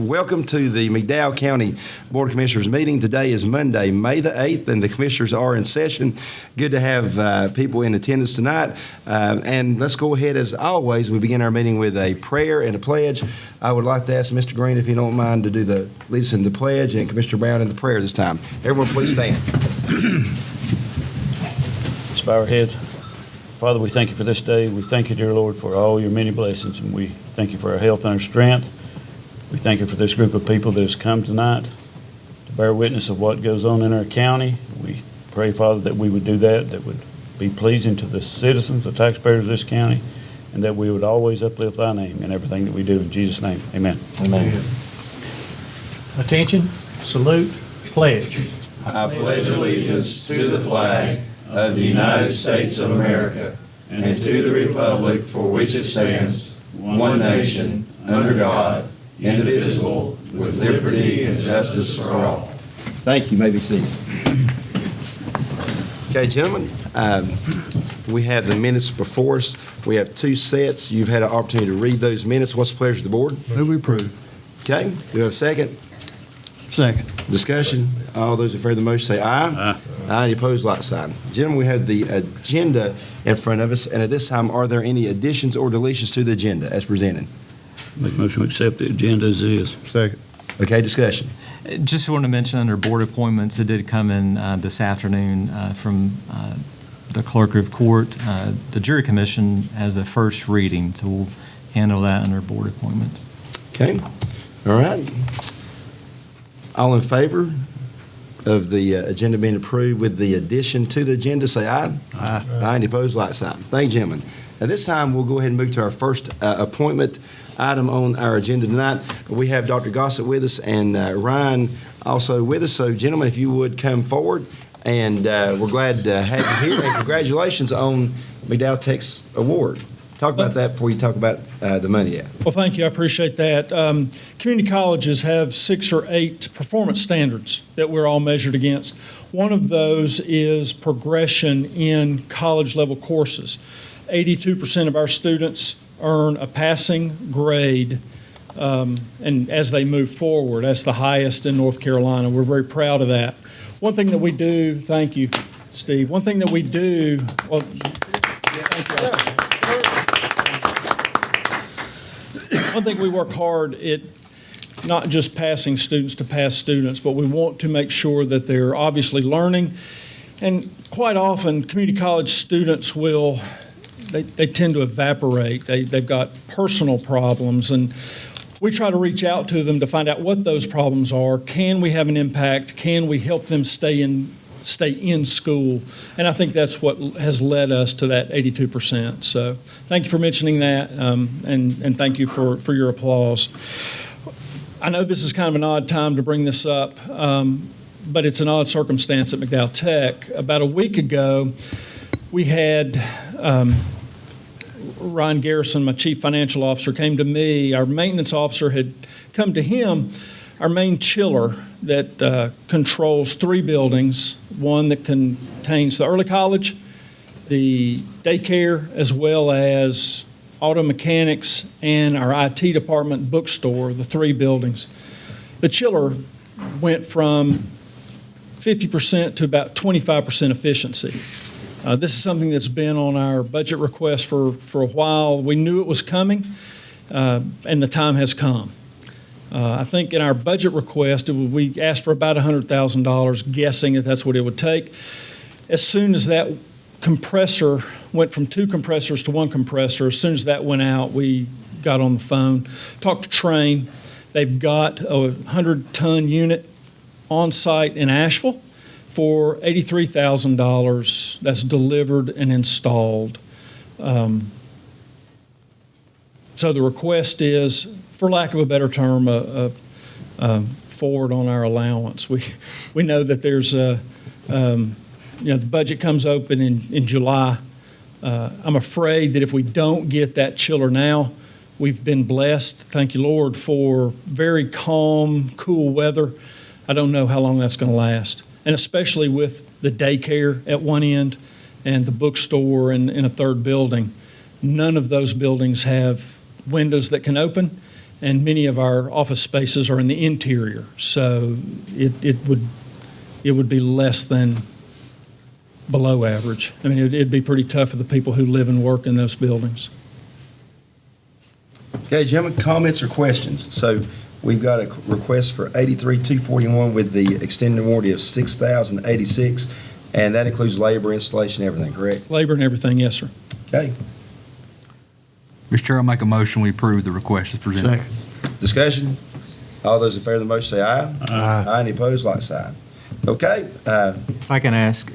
welcome to the McDowell County Board of Commissioners meeting. Today is Monday, May the 8th, and the commissioners are in session. Good to have people in attendance tonight. And let's go ahead, as always, we begin our meeting with a prayer and a pledge. I would like to ask Mr. Green, if you don't mind, to lead us in the pledge, and Commissioner Brown in the prayer this time. Everyone, please stand. Let's bow our heads. Father, we thank you for this day. We thank you, dear Lord, for all your many blessings, and we thank you for our health and our strength. We thank you for this group of people that has come tonight to bear witness of what goes on in our county. We pray, Father, that we would do that would be pleasing to the citizens, the taxpayers of this county, and that we would always uplift thy name in everything that we do. In Jesus' name, amen. Amen. Attention, salute, pledge. I pledge allegiance to the flag of the United States of America and to the republic for which it stands, one nation, under God, indivisible, with liberty and justice for all. Thank you. You may be seated. Okay, gentlemen, we have the minutes before us. We have two sets. You've had an opportunity to read those minutes. What's the pleasure of the board? Move we approve. Okay, do we have a second? Second. Discussion. All those in favor of the motion say aye. Aye. Aye. Any opposed, like sign. Gentlemen, we have the agenda in front of us, and at this time, are there any additions or deletions to the agenda as presented? Make a motion to accept the agenda as is. Second. Okay, discussion. Just wanted to mention under board appointments, it did come in this afternoon from the clerk of court. The jury commission has a first reading, so we'll handle that under board appointments. Okay, all right. All in favor of the agenda being approved with the addition to the agenda, say aye. Aye. Aye. Any opposed, like sign. Thank you, gentlemen. At this time, we'll go ahead and move to our first appointment item on our agenda tonight. We have Dr. Gossett with us and Ryan also with us. So, gentlemen, if you would come forward, and we're glad to have you here. And congratulations on McDowell Tech's award. Talk about that before you talk about the money yet. Well, thank you. I appreciate that. Community colleges have 6 or 8 performance standards that we're all measured against. One of those is progression in college-level courses. 82% of our students earn a passing grade, and as they move forward, that's the highest in North Carolina. We're very proud of that. One thing that we do, thank you, Steve. One thing that we do, well, thank you. One thing we work hard at, not just passing students to pass students, but we want to make sure that they're obviously learning. And quite often, community college students they tend to evaporate. They've got personal problems, and we try to reach out to them to find out what those problems are. Can we have an impact? Can we help them stay in school? And I think that's what has led us to that 82%. So thank you for mentioning that, and thank you for your applause. I know this is kind of an odd time to bring this up, but it's an odd circumstance at McDowell Tech. About a week ago, we had Ryan Garrison, my chief financial officer, came to me. Our maintenance officer had come to him. Our main chiller that controls 3 buildings, one that contains the early college, the daycare, as well as auto mechanics and our IT department bookstore, the 3 buildings. The chiller went from 50% to about 25% efficiency. This is something that's been on our budget request for a while. We knew it was coming, and the time has come. I think in our budget request, we asked for about $100,000, guessing that that's what it would take. As soon as that compressor went from 2 compressors to 1 compressor, as soon as that went out, we got on the phone, talked to Train. They've got a 100-ton unit on site in Asheville for $83,000 that's delivered and installed. So the request is, for lack of a better term, forward on our allowance. We know that there's the budget comes open in July. I'm afraid that if we don't get that chiller now, we've been blessed, thank you, Lord, for very calm, cool weather. I don't know how long that's going to last. And especially with the daycare at one end and the bookstore in a third building. None of those buildings have windows that can open, and many of our office spaces are in the interior. So it would be less than below average. I mean, it'd be pretty tough for the people who live and work in those buildings. Okay, gentlemen, comments or questions? So we've got a request for $83,241 with the extended warranty of $6,086, and that includes labor, installation, everything, correct? Labor and everything, yes, sir. Okay. Mr. Chair, I'll make a motion, we approve the request as presented. Second. Discussion? All those in favor of the motion say aye. Aye. Any opposed, like sign. Okay, If I can ask,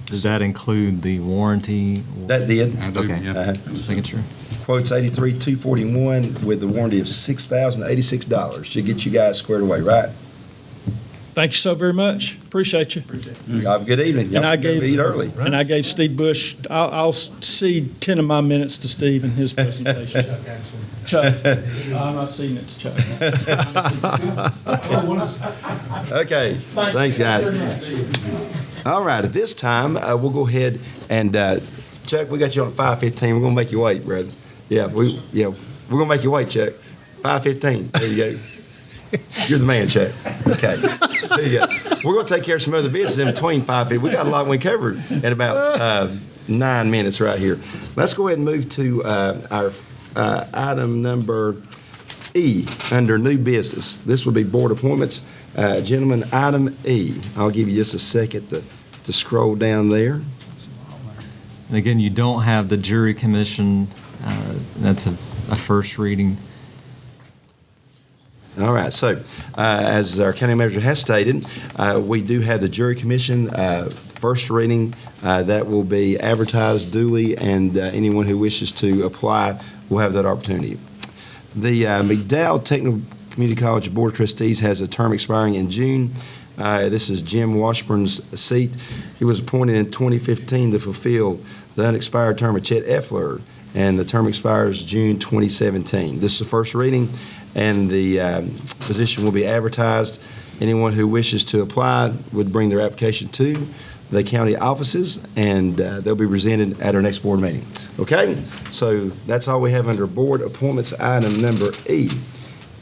does that include the warranty? that did. I do, Okay. yeah. Just making sure. Quote's $83,241 with the warranty of $6,086. Should get you guys squared away, right? Thank you so very much. Appreciate you. Y'all have a good evening. Y'all And I can gave- eat early. And I gave Steve Bush, I'll cede 10 of my minutes to Steve in his presentation. Chuck, I'm not ceding it to Chuck. Okay, thanks, guys. All right, at this time, we'll go ahead and, Chuck, we got you on 5:15. We're gonna make you wait, brother. We're gonna make you wait, Chuck. 5:15, there you go. You're the man, Chuck. Okay, there you go. We're gonna take care of some other business in between 5:15. We got a lot we covered in about 9 minutes right here. Let's go ahead and move to our item number E, under new business. This will be board appointments. Gentlemen, item E. I'll give you just a second to scroll down there. And again, you don't have the jury commission. That's a first reading. All right, so as our county manager has stated, we do have the jury commission, first reading. That will be advertised duly, and anyone who wishes to apply will have that opportunity. The McDowell Technical Community College Board of Trustees has a term expiring in June. This is Jim Washburn's seat. He was appointed in 2015 to fulfill the unexpired term of Chet Effler, and the term expires June 2017. This is the first reading, and the position will be advertised. Anyone who wishes to apply would bring their application to the county offices, and they'll be presented at our next board meeting. Okay? So that's all we have under board appointments, item number E.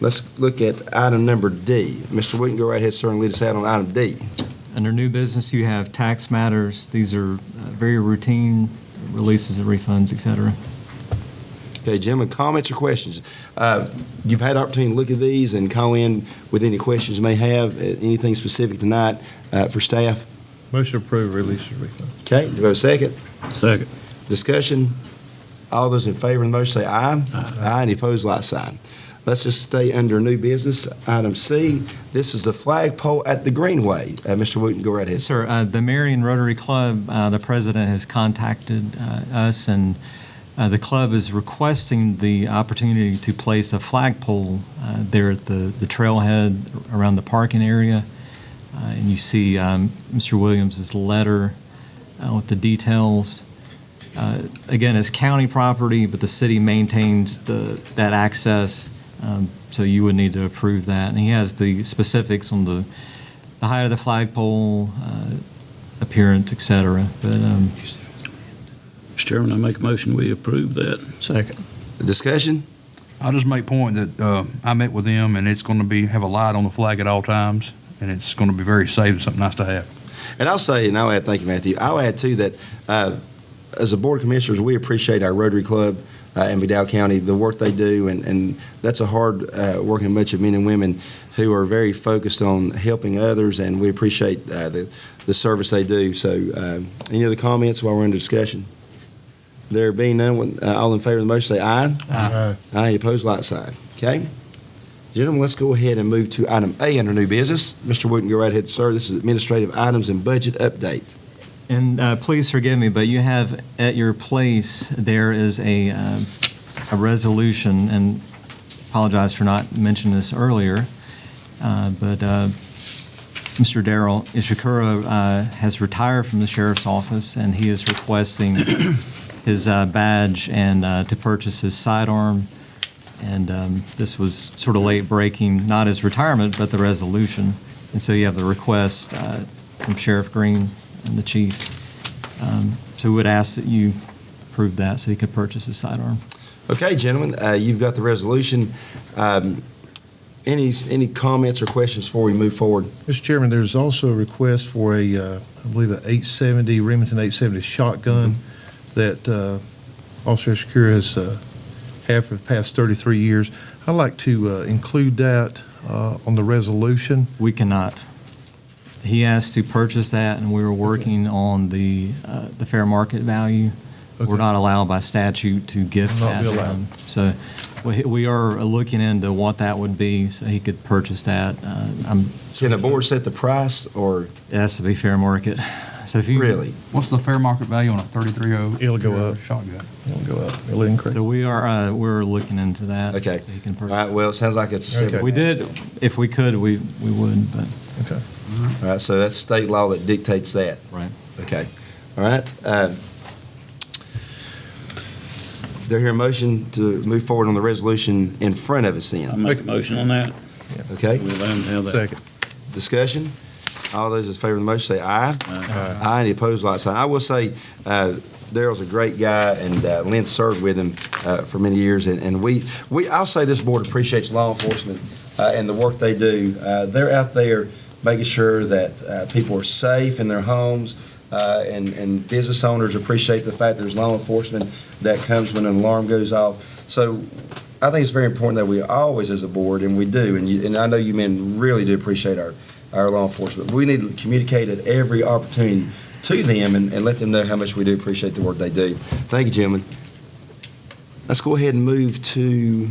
Let's look at item number D. Mr. Wooten, go right ahead, sir, and lead us out on item D. Under new business, you have tax matters. These are very routine releases of refunds, et cetera. Okay, gentlemen, comments or questions? You've had opportunity to look at these and call in with any questions you may have, anything specific tonight for staff. Motion approved, release of refund. Okay, do we have a second? Second. Discussion? All those in favor of the motion say aye. Aye. Any opposed, like sign. Let's just stay under new business. Item C, this is the flagpole at the Greenway. Mr. Wooten, go right ahead. Yes, sir. The Marion Rotary Club, the president has contacted us, and the club is requesting the opportunity to place a flagpole there at the trailhead around the parking area. And you see Mr. Williams' letter with the details. Again, it's county property, but the city maintains that access, so you would need to approve that. And he has the specifics on the height of the flagpole, appearance, et cetera. But Mr. Chairman, I make a motion, we approve that. Second. Discussion? I'll just make point that I met with them, and it's going to have a light on the flag at all times, and it's going to be very safe and something nice to have. And I'll say, and I'll add, thank you, Matthew, I'll add, too, that as a board of commissioners, we appreciate our Rotary Club in McDowell County, the work they do, and that's a hard working bunch of men and women who are very focused on helping others, and we appreciate the service they do. So any other comments while we're under discussion? There being none, all in favor of the motion say aye. Aye. Aye. Any opposed, like sign. Okay? Gentlemen, let's go ahead and move to item A under new business. Mr. Wooten, go right ahead, sir. This is administrative items and budget update. And please forgive me, but you have at your place, there is a resolution, and apologize for not mentioning this earlier, but Mr. Darrell Ishikura has retired from the sheriff's office, and he is requesting his badge and to purchase his sidearm. And this was sort of late breaking, not his retirement, but the resolution. And so you have the request from Sheriff Green and the chief. So we would ask that you approve that so he could purchase his sidearm. Okay, gentlemen, you've got the resolution. Any comments or questions before we move forward? Mr. Chairman, there's also a request for I believe, a 870, Remington 870 shotgun that Officer Shakira has had for the past 33 years. I'd like to include that on the resolution. We cannot. He asked to purchase that, and we were working on the fair market value. Okay. We're not allowed by statute to gift Not that. be allowed. So we are looking into what that would be, so he could purchase that. Can the board set the price, or It has to be fair market. So if you really? What's the fair market value on a 33-0? It'll go up. Shotgun. It'll go up. It'll increase. So we're looking into that. Okay. So he can All purchase. right, well, it sounds like it's a simple. Okay. We did, if we could, we would, but, Okay. All right, so that's state law that dictates that. right. Okay. All right. Do I hear a motion to move forward on the resolution in front of us I then? make a motion on that. Okay? We'll let him have that. Second. Discussion? All those in favor of the motion say aye. Aye. Any opposed, like sign. I will say, Daryl's a great guy, and Lynn served with him for many years, and I'll say this board appreciates law enforcement and the work they do. They're out there making sure that people are safe in their homes, and business owners appreciate the fact there's law enforcement that comes when an alarm goes off. So I think it's very important that we always, as a board, and we do, and I know you men really do appreciate our law enforcement. We need to communicate at every opportunity to them and let them know how much we do appreciate the work they do. Thank you, gentlemen. Let's go ahead and move to,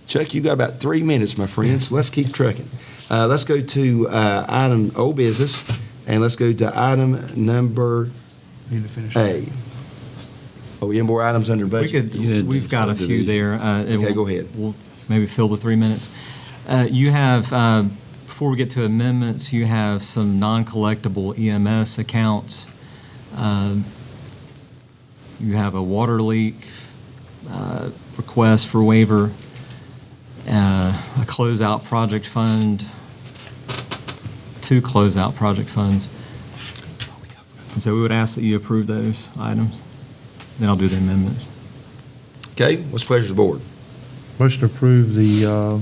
Chuck, you got about 3 minutes, my friends, so let's keep trucking. Let's go to item old business, and let's go to item number Need to finish. A. Oh, we have more items under budget? We've got a few there. Okay, go ahead. We'll maybe fill the 3 minutes. You have, before we get to amendments, you have some non-collectible EMS accounts. You have a water leak request for waiver, a closeout project fund, 2 closeout project funds. And so we would ask that you approve those items. Then I'll do the amendments. Okay, what's the pleasure of the board? Motion to approve the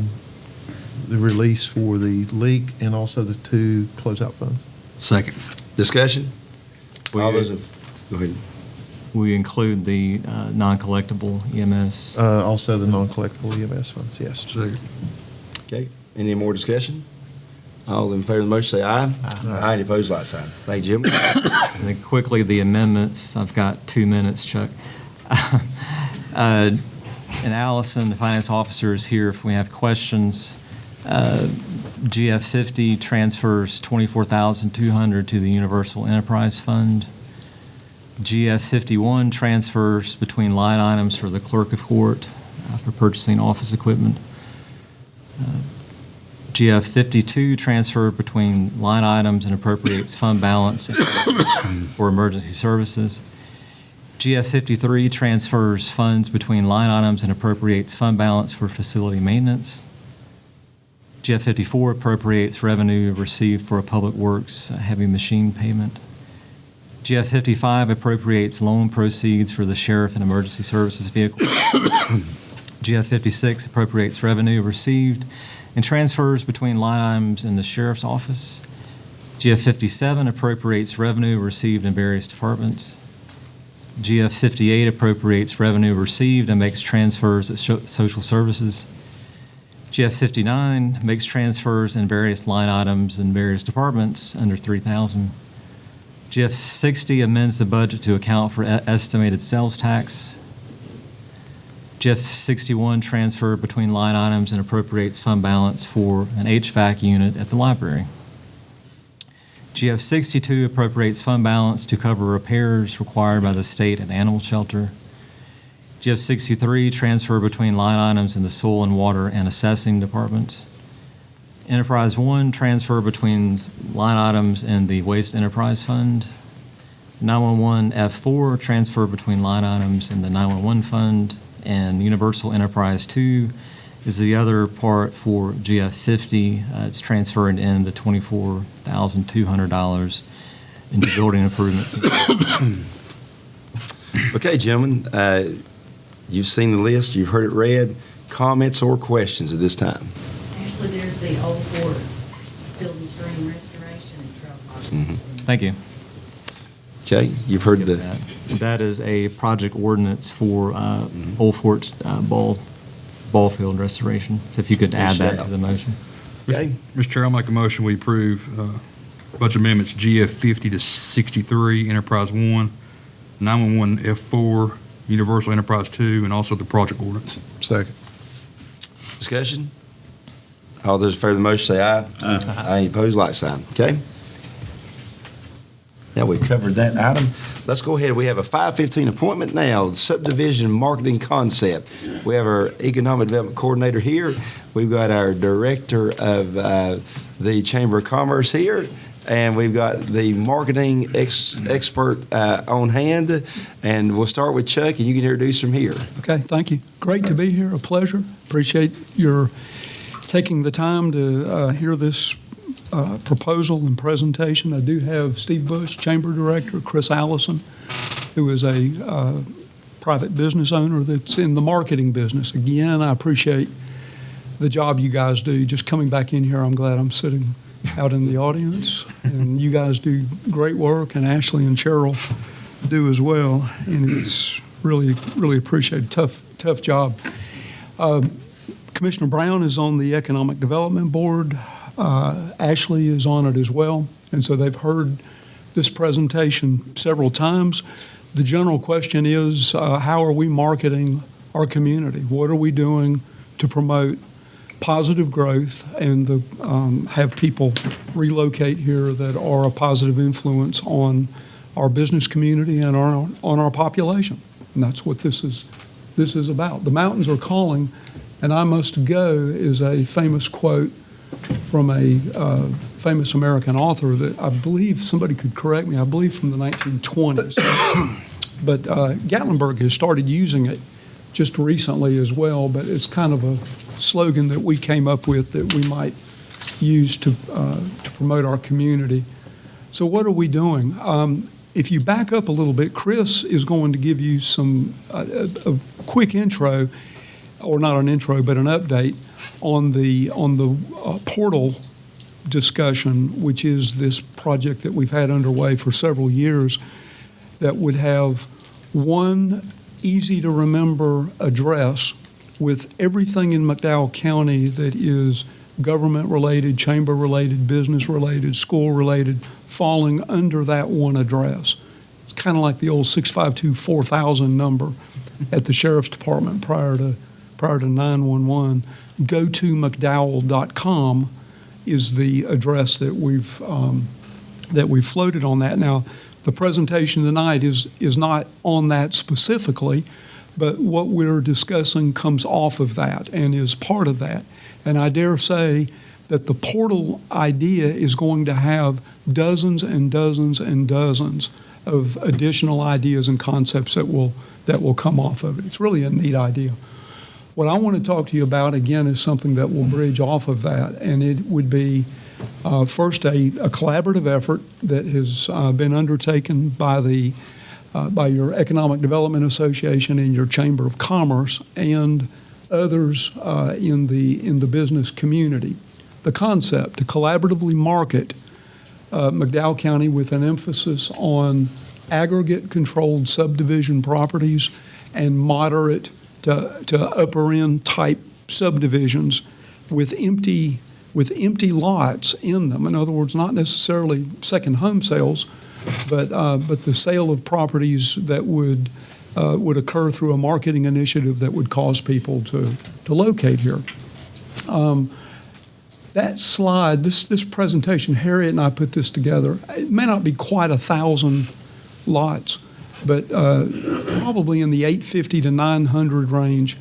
release for the leak and also the 2 closeout funds. Second. Discussion? All We- those in, go ahead. We include the non-collectible EMS. Also the non-collectible EMS funds, yes. Second. Okay, any more discussion? All in favor of the motion say aye. Aye. Any opposed, like sign. Thank you, Jim. And then quickly, the amendments, I've got 2 minutes, Chuck. And Allison, the finance officer, is here if we have questions. GF 50 transfers $24,200 to the Universal Enterprise Fund. GF 51 transfers between line items for the clerk of court for purchasing office equipment. GF 52 transfer between line items and appropriates fund balance for emergency services. GF 53 transfers funds between line items and appropriates fund balance for facility maintenance. GF 54 appropriates revenue received for a public works heavy machine payment. GF 55 appropriates loan proceeds for the sheriff and emergency services vehicle. GF 56 appropriates revenue received and transfers between line items in the sheriff's office. GF 57 appropriates revenue received in various departments. GF 58 appropriates revenue received and makes transfers at social services. GF 59 makes transfers in various line items in various departments under $3,000. GF 60 amends the budget to account for estimated sales tax. GF 61 transfer between line items and appropriates fund balance for an HVAC unit at the library. GF 62 appropriates fund balance to cover repairs required by the state at the animal shelter. GF 63 transfer between line items in the soil and water and assessing departments. Enterprise 1 transfer between line items in the Waste Enterprise Fund. 911 F4 transfer between line items in the 911 Fund. And Universal Enterprise 2 is the other part for GF 50. It's transferred in the $24,200 into building improvements. Okay, gentlemen, You've seen the list, you've heard it read. Comments or questions at this time? Actually, there's the old fort field and stream restoration and trail project. Thank you. Okay, you've heard Skip the, that is a project ordinance for Old Fort's ball field restoration. So if you could add that to the motion. okay, Mr. Chair, I'll make a motion, we approve budget amendments GF 50 to 63, Enterprise 1, 911 F4, Universal Enterprise 2, and also the project ordinance. Second. discussion? All those in favor of the motion say aye. Aye, opposed, like sign. Okay? Now we've covered that item. Let's go ahead. We have a 5:15 appointment now, Subdivision Marketing Concept. We have our Economic Development Coordinator here. We've got our Director of the Chamber of Commerce here, and we've got the marketing expert on hand. And we'll start with Chuck, and you can introduce from here. Okay, thank you. Great to be here, a pleasure. Appreciate your taking the time to hear this proposal and presentation. I do have Steve Bush, Chamber Director, Chris Allison, who is a private business owner that's in the marketing business. Again, I appreciate the job you guys do. Just coming back in here, I'm glad I'm sitting out in the audience. And you guys do great work, and Ashley and Cheryl do as well. And it's really, really appreciated. Tough job. Commissioner Brown is on the Economic Development Board. Ashley is on it as well, and so they've heard this presentation several times. The general question is, how are we marketing our community? What are we doing to promote positive growth and have people relocate here that are a positive influence on our business community and on our population? And that's what this is about. The mountains are calling, and I must go is a famous quote from a famous American author that I believe, somebody could correct me, I believe from the 1920s. But Gatlinburg has started using it just recently as well, but it's kind of a slogan that we came up with that we might use to promote our community. So what are we doing? If you back up a little bit, Chris is going to give you a quick intro, or not an intro, but an update on the portal discussion, which is this project that we've had underway for several years that would have one easy-to-remember address with everything in McDowell County that is government-related, chamber-related, business-related, school-related, falling under that one address. It's kind of like the old 652-4000 number at the Sheriff's Department prior to 911. GoToMcDowell.com is the address that we've floated on that. Now, the presentation tonight is not on that specifically, but what we're discussing comes off of that and is part of that. And I dare say that the portal idea is going to have dozens and dozens and dozens of additional ideas and concepts that will come off of it. It's really a neat idea. What I want to talk to you about, again, is something that will bridge off of that, and it would be first a collaborative effort that has been undertaken by your Economic Development Association and your Chamber of Commerce and others in the business community. The concept to collaboratively market McDowell County with an emphasis on aggregate controlled subdivision properties and moderate to upper end type subdivisions with empty lots in them. In other words, not necessarily second home sales, but the sale of properties that would occur through a marketing initiative that would cause people to locate here. That slide, this presentation, Harriet and I put this together. It may not be quite 1,000 lots, but probably in the 850 to 900 range,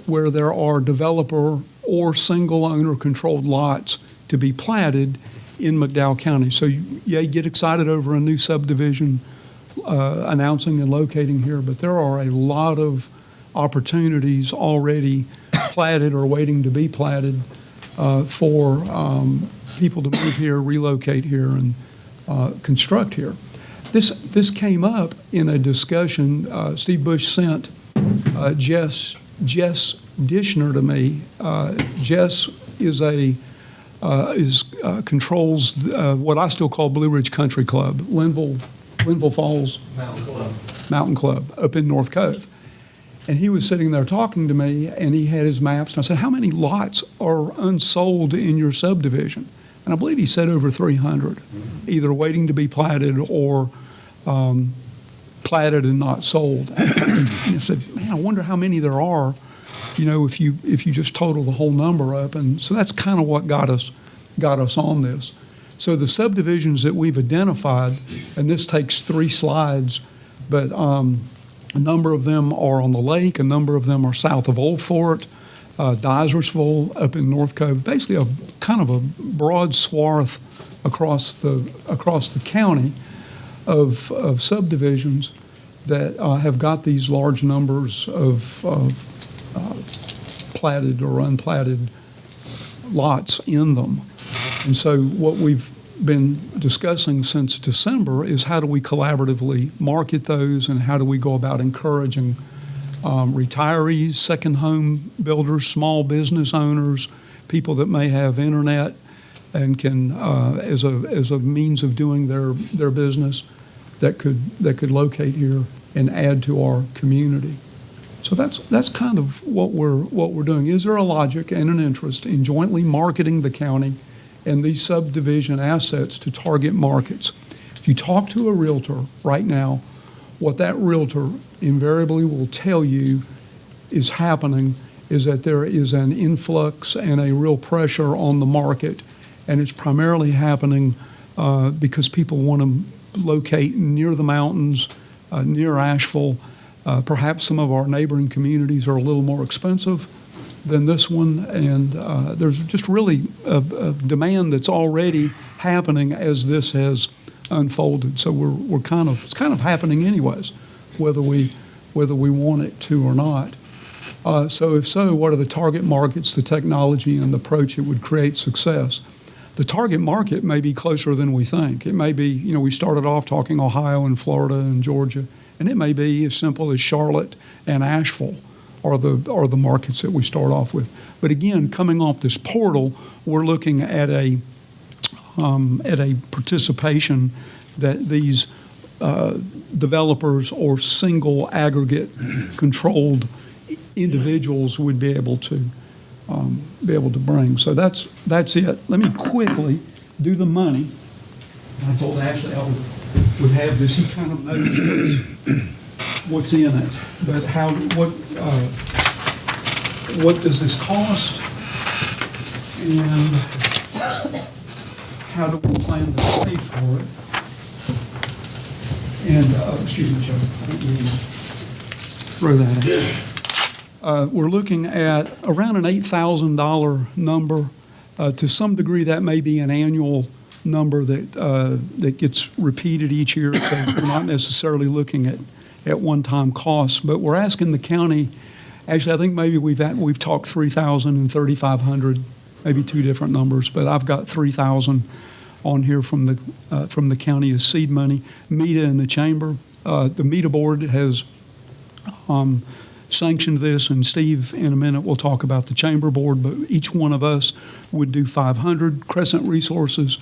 where there are developer or single owner controlled lots to be platted in McDowell County. So yeah, you get excited over a new subdivision announcing and locating here, but there are a lot of opportunities already platted or waiting to be platted for people to move here, relocate here, and construct here. This came up in a discussion. Steve Bush sent Jess Dishner to me. Jess controls what I still call Blue Ridge Country Club, Linville Falls Mountain Club up in North Cove. And he was sitting there talking to me, and he had his maps. And I said, how many lots are unsold in your subdivision? And I believe he said over 300, either waiting to be platted or platted and not sold. And I said, man, I wonder how many there are, if you just total the whole number up. And so that's kind of what got us on this. So the subdivisions that we've identified, and this takes 3 slides, but a number of them are on the lake, a number of them are south of Old Fort, Dysersville up in North Cove, basically a kind of a broad swath across the county of subdivisions that have got these large numbers of platted or unplatted lots in them. And so what we've been discussing since December is how do we collaboratively market those, and how do we go about encouraging retirees, second home builders, small business owners, people that may have internet and can, as a means of doing their business, that could locate here and add to our community. So that's kind of what we're doing. Is there a logic and an interest in jointly marketing the county and these subdivision assets to target markets? If you talk to a realtor right now, what that realtor invariably will tell you is happening is that there is an influx and a real pressure on the market, and it's primarily happening because people want to locate near the mountains, near Asheville. Perhaps some of our neighboring communities are a little more expensive than this one, and there's just really a demand that's already happening as this has unfolded. So it's kind of happening anyways, whether we want it to or not. So if so, what are the target markets, the technology, and the approach that would create success? The target market may be closer than we think. It may be, we started off talking Ohio and Florida and Georgia, and it may be as simple as Charlotte and Asheville are the markets that we start off with. But again, coming off this portal, we're looking at a participation that these developers or single aggregate controlled individuals would be able to bring. So that's it. Let me quickly do the money. I told Ashley I would have this. He kind of knows what's in it, but what does this cost, and how do we plan to pay for it? And excuse me, Joe, let me throw that in. We're looking at around an $8,000 number. To some degree, that may be an annual number that gets repeated each year, so we're not necessarily looking at one-time costs. But we're asking the county. Actually, I think maybe we've talked 3,000 and 3,500, maybe two different numbers, but I've got 3,000 on here from the county as seed money. META and the chamber. The META board has sanctioned this, and Steve, in a minute, will talk about the chamber board, but each one of us would do 500. Crescent Resources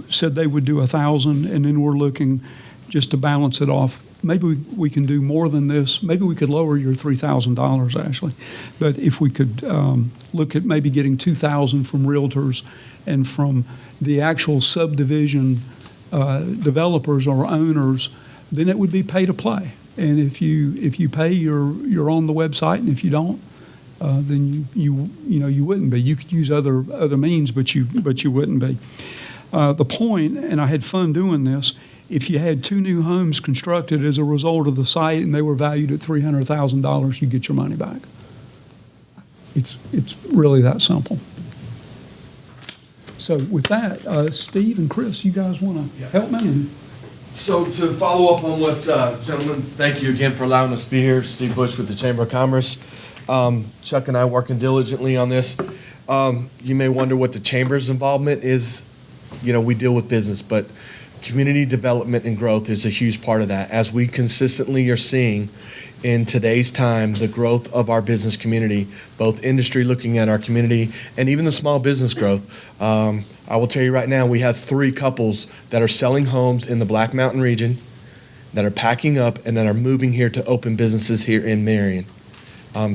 said they would do 1,000, and then we're looking just to balance it off. Maybe we can do more than this. Maybe we could lower your $3,000, Ashley. But if we could look at maybe getting 2,000 from realtors and from the actual subdivision developers or owners, then it would be pay to play. And if you pay, you're on the website, and if you don't, then you wouldn't be. You could use other means, but you wouldn't be. The point, and I had fun doing this, if you had 2 new homes constructed as a result of the site and they were valued at $300,000, you get your money back. It's really that simple. So with that, Steve and Chris, you guys want to help me? So to follow up on what, gentlemen, thank you again for allowing us to be here. Steve Bush with the Chamber of Commerce. Chuck and I working diligently on this. You may wonder what the Chamber's involvement is. We deal with business, but community development and growth is a huge part of that. As we consistently are seeing in today's time the growth of our business community, both industry looking at our community and even the small business growth. I will tell you right now, we have 3 couples that are selling homes in the Black Mountain region that are packing up and that are moving here to open businesses here in Marion.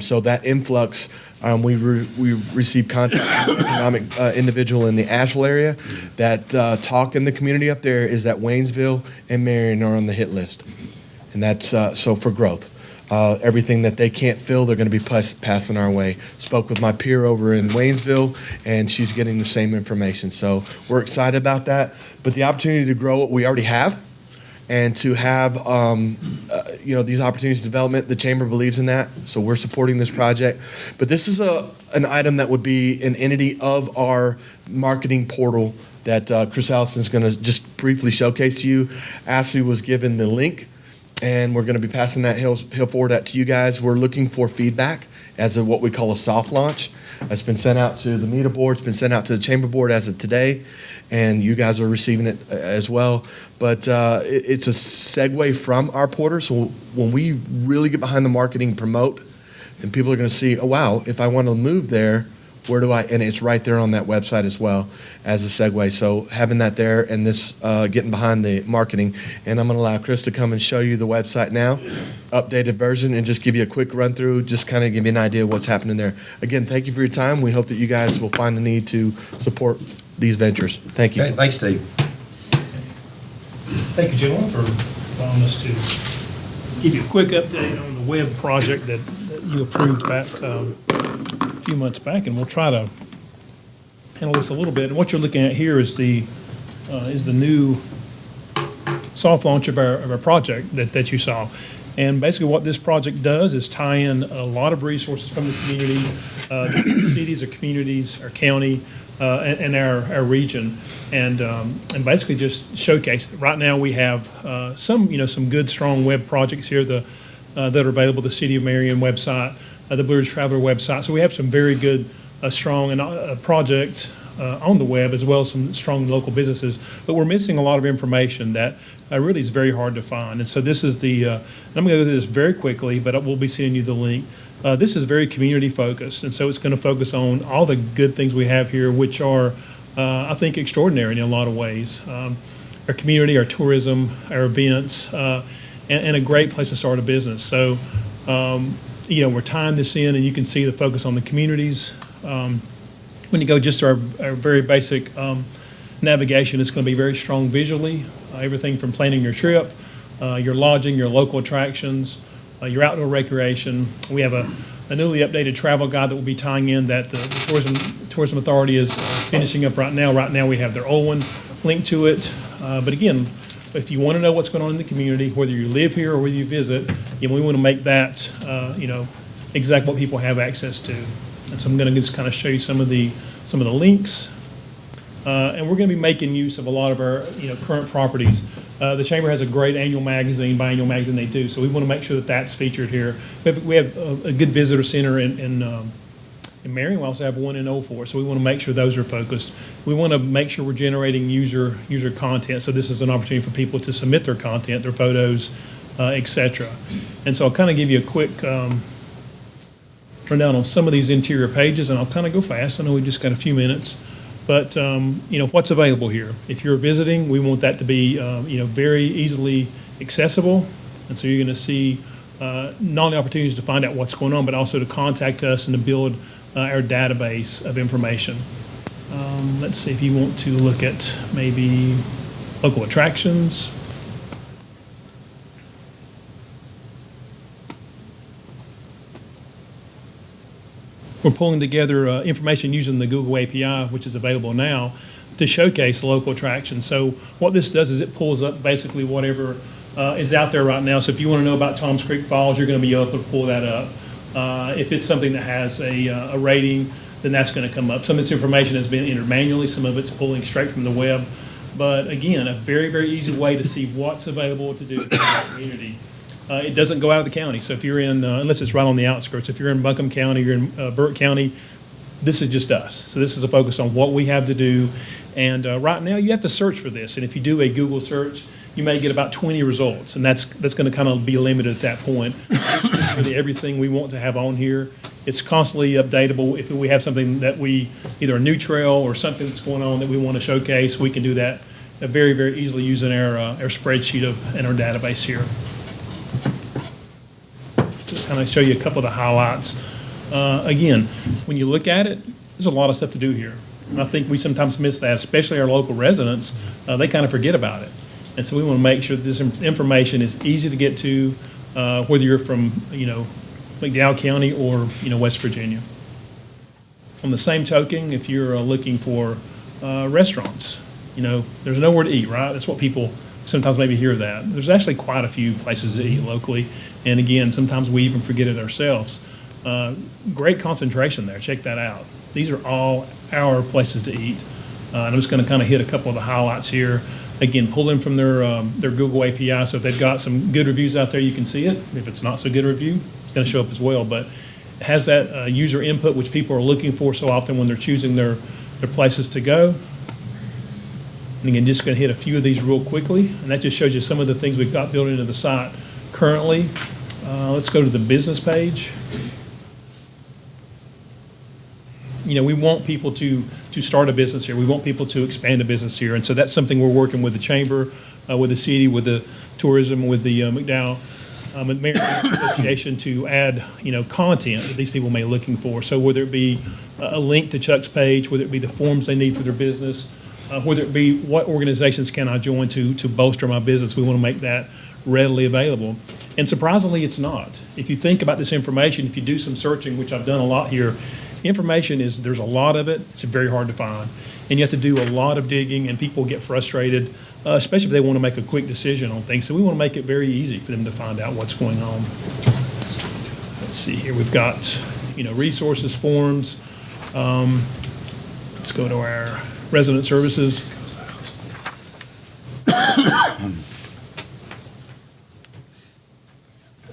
So that influx, we've received contact from an economic individual in the Asheville area that talk in the community up there is that Waynesville and Marion are on the hit list. And that's so for growth. Everything that they can't fill, they're going to be passing our way. Spoke with my peer over in Waynesville, and she's getting the same information. So we're excited about that. But the opportunity to grow what we already have and to have these opportunities of development, the Chamber believes in that. So we're supporting this project. But this is an item that would be an entity of our marketing portal that Chris Allison is going to just briefly showcase to you. Ashley was given the link, and we're going to be passing that. He'll forward that to you guys. We're looking for feedback as of what we call a soft launch. It's been sent out to the META board. It's been sent out to the Chamber board as of today, and you guys are receiving it as well. But it's a segue from our portal. So when we really get behind the marketing promote, then people are going to see, oh, wow, if I want to move there, where do I? And it's right there on that website as well as a segue. So having that there and this getting behind the marketing. And I'm going to allow Chris to come and show you the website now, updated version, and just give you a quick run through, just kind of give you an idea of what's happening there. Again, thank you for your time. We hope that you guys will find the need to support these ventures. Thank you. Okay, thanks, Steve. Thank you, gentlemen, for allowing us to give you a quick update on the web project that you approved back a few months back, and we'll try to handle this a little bit. And what you're looking at here is the new soft launch of our project that you saw. And basically what this project does is tie in a lot of resources from the community, cities or communities, our county, and our region, and basically just showcase it. Right now we have some good, strong web projects here that are available, the City of Marion website, the Blue Ridge Traveler website. So we have some very good, strong projects on the web, as well as some strong local businesses. But we're missing a lot of information that really is very hard to find. And so this is I'm going to go through this very quickly, but we'll be sending you the link. This is very community focused, and so it's going to focus on all the good things we have here, which are, I think, extraordinary in a lot of ways. Our community, our tourism, our events, and a great place to start a business. So, we're tying this in, and you can see the focus on the communities. When you go just to our very basic navigation, it's going to be very strong visually. Everything from planning your trip, your lodging, your local attractions, your outdoor recreation. We have a newly updated travel guide that will be tying in that the Tourism Authority is finishing up right now. Right now we have their old one linked to it. But again, if you want to know what's going on in the community, whether you live here or whether you visit, we want to make that exactly what people have access to. And so I'm going to just kind of show you some of the links. And we're going to be making use of a lot of our current properties. The Chamber has a great annual magazine, biannual magazine they do, so we want to make sure that that's featured here. We have a good visitor center in Marion. We also have one in Old Fort, so we want to make sure those are focused. We want to make sure we're generating user content, so this is an opportunity for people to submit their content, their photos, etc. And so I'll kind of give you a quick rundown on some of these interior pages, and I'll kind of go fast. I know we just got a few minutes. But, what's available here? If you're visiting, we want that to be, very easily accessible. And so you're going to see not only opportunities to find out what's going on, but also to contact us and to build our database of information. Let's see if you want to look at maybe local attractions. We're pulling together information using the Google API, which is available now, to showcase local attractions. So what this does is it pulls up basically whatever is out there right now. So if you want to know about Toms Creek Falls, you're going to be able to pull that up. If it's something that has a rating, then that's going to come up. Some of this information has been entered manually. Some of it's pulling straight from the web. But again, a very, very easy way to see what's available to do in the community. It doesn't go out of the county. So if you're in, unless it's right on the outskirts, if you're in Buncombe County, you're in Burke County, this is just us. So this is a focus on what we have to do. And right now you have to search for this. And if you do a Google search, you may get about 20 results, and that's going to kind of be limited at that point. This is really everything we want to have on here. It's constantly updatable. If we have something that either a new trail or something that's going on that we want to showcase, we can do that very, very easily using our spreadsheet in our database here. Just kind of show you a couple of the highlights. Again, when you look at it, there's a lot of stuff to do here. And I think we sometimes miss that, especially our local residents. They kind of forget about it. And so we want to make sure that this information is easy to get to, whether you're from, McDowell County or, West Virginia. On the same token, if you're looking for restaurants, there's nowhere to eat, right? That's what people sometimes maybe hear that. There's actually quite a few places to eat locally. And again, sometimes we even forget it ourselves. Great concentration there. Check that out. These are all our places to eat. And I'm just going to kind of hit a couple of the highlights here. Again, pull in from their Google API. So if they've got some good reviews out there, you can see it. If it's not so good a review, it's going to show up as well. But it has that user input, which people are looking for so often when they're choosing their places to go. And again, just going to hit a few of these real quickly. And that just shows you some of the things we've got built into the site currently. Let's go to the business page. We want people to start a business here. We want people to expand a business here. And so that's something we're working with the chamber, with the city, with the tourism, with the McDowell American Association to add, content that these people may be looking for. So whether it be a link to Chuck's page, whether it be the forms they need for their business, whether it be what organizations can I join to bolster my business, we want to make that readily available. And surprisingly, it's not. If you think about this information, if you do some searching, which I've done a lot here, information there's a lot of it. It's very hard to find. And you have to do a lot of digging, and people get frustrated, especially if they want to make a quick decision on things. So we want to make it very easy for them to find out what's going on. Let's see here. We've got, resources, forms. Let's go to our resident services.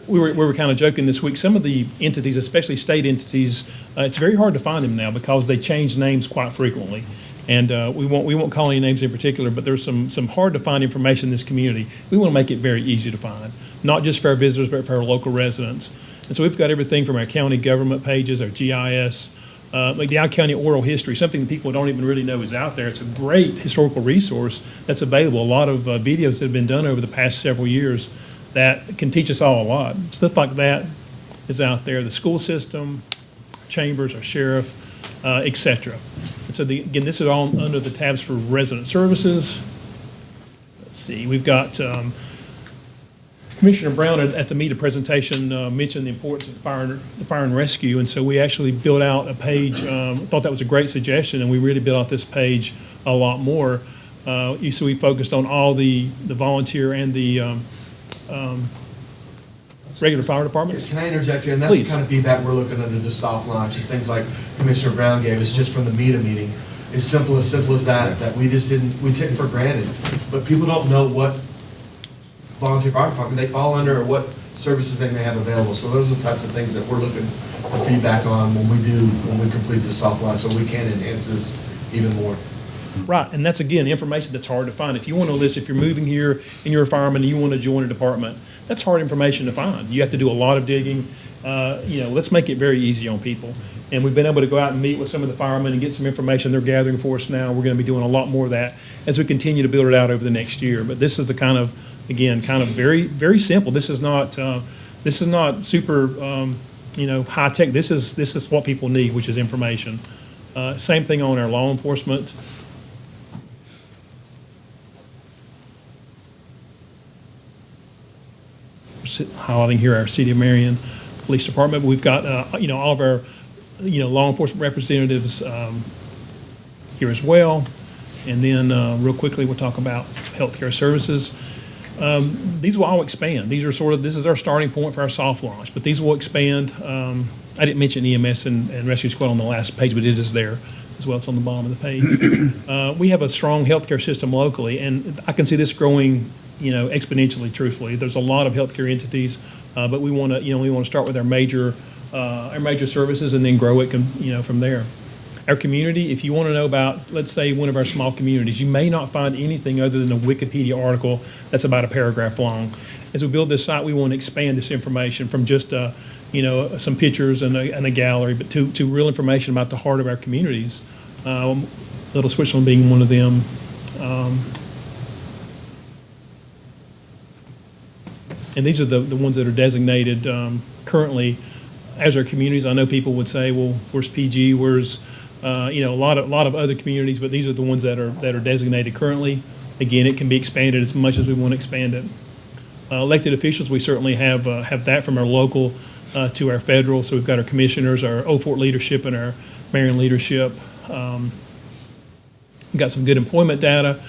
We were kind of joking this week. Some of the entities, especially state entities, it's very hard to find them now because they change names quite frequently. And we won't call any names in particular, but there's some hard to find information in this community. We want to make it very easy to find, not just for our visitors, but for our local residents. And so we've got everything from our county government pages, our GIS, McDowell County oral history, something that people don't even really know is out there. It's a great historical resource that's available. A lot of videos that have been done over the past several years that can teach us all a lot. Stuff like that is out there. The school system, chambers, our sheriff, et cetera. And so again, this is all under the tabs for resident services. Let's see, we've got Commissioner Brown at the META presentation mentioned the importance of the fire and rescue, and so we actually built out a page. Thought that was a great suggestion, and we really built out this page a lot more. So we focused on all the volunteer and the regular fire departments. Can I interject here? And that's Please. the kind of feedback we're looking under the soft launch, is things like Commissioner Brown gave us just from the META meeting. It's simple as that we just we took it for granted. But people don't know what volunteer fire department they fall under or what services they may have available. So those are the types of things that we're looking for feedback on when we complete the soft launch, so we can enhance this even more. Right, and that's, again, information that's hard to find. If you want to list, if you're moving here and you're a fireman and you want to join a department, that's hard information to find. You have to do a lot of digging. Let's make it very easy on people. And we've been able to go out and meet with some of the firemen and get some information they're gathering for us now. We're going to be doing a lot more of that as we continue to build it out over the next year. But this is the kind of very, very simple. This is not super, high tech. This is what people need, which is information. Same thing on our law enforcement. Highlighting here our City of Marion Police Department. We've got, all of our, law enforcement representatives here as well. And then real quickly, we'll talk about healthcare services. These will all expand. These are this is our starting point for our soft launch, but these will expand. I didn't mention EMS and Rescue Squad on the last page, but it is there as well. It's on the bottom of the page. We have a strong healthcare system locally, and I can see this growing exponentially, truthfully. There's a lot of healthcare entities, but we want to start with our major services and then grow it, from there. our community, if you want to know about, let's say, one of our small communities, you may not find anything other than a Wikipedia article that's about a paragraph long. As we build this site, we want to expand this information from just, some pictures and a gallery, but to real information about the heart of our communities. Little Switzerland being one of them. And these are the ones that are designated currently as our communities. I know people would say, well, where's PG, where's, a lot of other communities, but these are the ones that are designated currently. Again, it can be expanded as much as we want to expand it. Elected officials, we certainly have that from our local to our federal. So we've got our commissioners, our Old Fort leadership, and our Marion leadership. We've got some good employment data.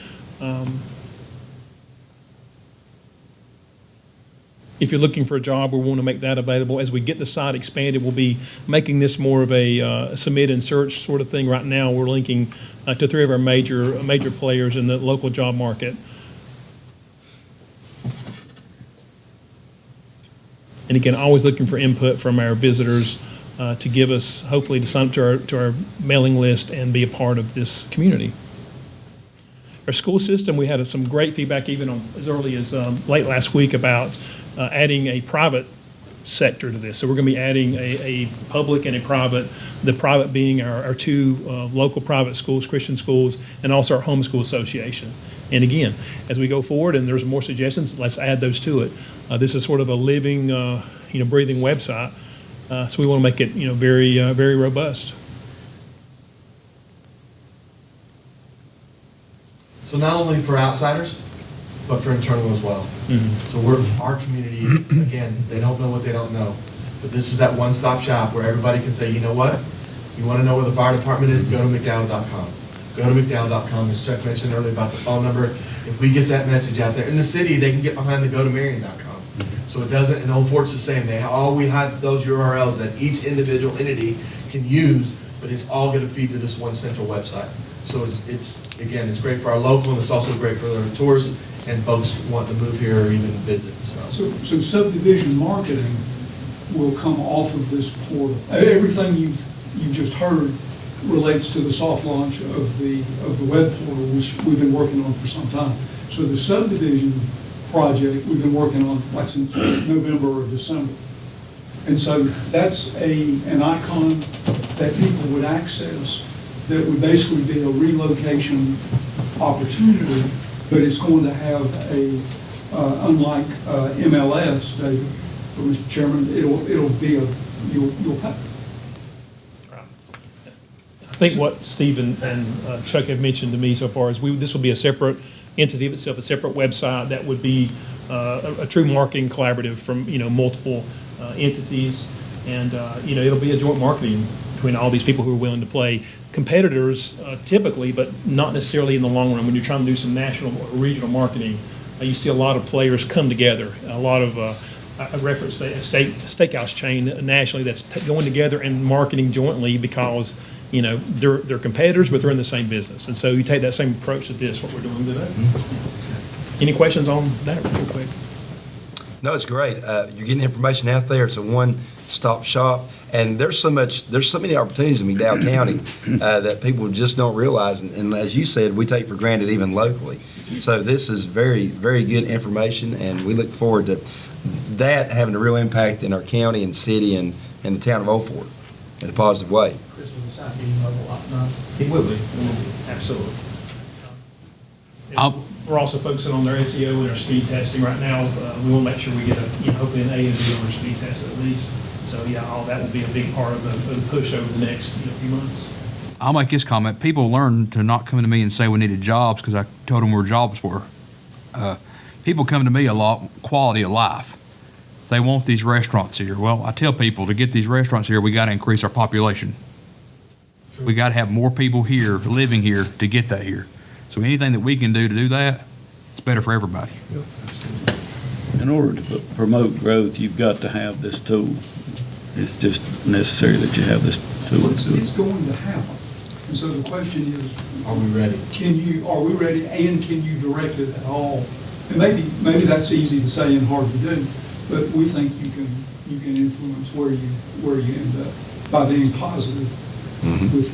If you're looking for a job, we want to make that available. As we get the site expanded, we'll be making this more of a submit and search sort of thing. Right now, we're linking to 3 of our major players in the local job market. And again, always looking for input from our visitors to give us, hopefully, to sign up to our mailing list and be a part of this community. Our school system, we had some great feedback even on as early as late last week about adding a private sector to this. So we're going to be adding a public and a private, the private being our 2 local private schools, Christian schools, and also our homeschool association. And again, as we go forward and there's more suggestions, let's add those to it. This is sort of a living, breathing website. So we want to make it, very, very robust. So not only for outsiders, but for internal as well. So our community, again, they don't know what they don't know. But this is that one-stop shop where everybody can say, you know what? You want to know where the fire department is? Go to McDowell.com. Go to McDowell.com, as Chuck mentioned earlier about the phone number. If we get that message out there, in the city, they can get behind the GoToMarion.com. So it doesn't, and Old Fort's the same. We have those URLs that each individual entity can use, but it's all going to feed to this one central website. So it's great for our local, and it's also great for the tourists and folks who want to move here or even visit. So subdivision marketing will come off of this portal. Everything you've just heard relates to the soft launch of the web portal, which we've been working on for some time. So the subdivision project we've been working on like since November or December. And so that's an icon that people would access that would basically be a relocation opportunity, but it's going to have unlike MLS, David, or Mr. Chairman, it'll be you'll pay. I think what Steve and Chuck have mentioned to me so far is this will be a separate entity of itself, a separate website that would be a true marketing collaborative from multiple entities, and it'll be a joint marketing between all these people who are willing to play. Competitors typically, but not necessarily in the long run. When you're trying to do some national or regional marketing, you see a lot of players come together. A lot of I referenced a steakhouse chain nationally that's going together and marketing jointly because they're competitors, but they're in the same business. And so you take that same approach to this, what we're doing today. Any questions on that real quick? No, it's great. You're getting information out there. It's a one-stop shop, and there's so many opportunities in McDowell County that people just don't realize. And as you said, we take for granted even locally. So this is very, very good information, and we look forward to that having a real impact in our county and city and the town of Old Fort in a positive way. Chris, will the site be mobile optimized? It will be. Absolutely. We're also focusing on their SEO and our speed testing right now. We want to make sure we get hopefully an A and B on our speed test at least. So all that will be a big part of the push over the next few months. I'll make this comment. People learn to not come to me and say we needed jobs because I told them where jobs were. People come to me a lot, quality of life. They want these restaurants here. Well, I tell people to get these restaurants here, we got to increase our population. We got to have more people here, living here, to get that here. So anything that we can do to do that, it's better for everybody. In order to promote growth, you've got to have this tool. It's just necessary that you have this tool. It's going to happen. And so the question is, Are we ready? Are we ready, and can you direct it at all? And maybe that's easy to say and hard to do, but we think you can influence where you end up by being positive with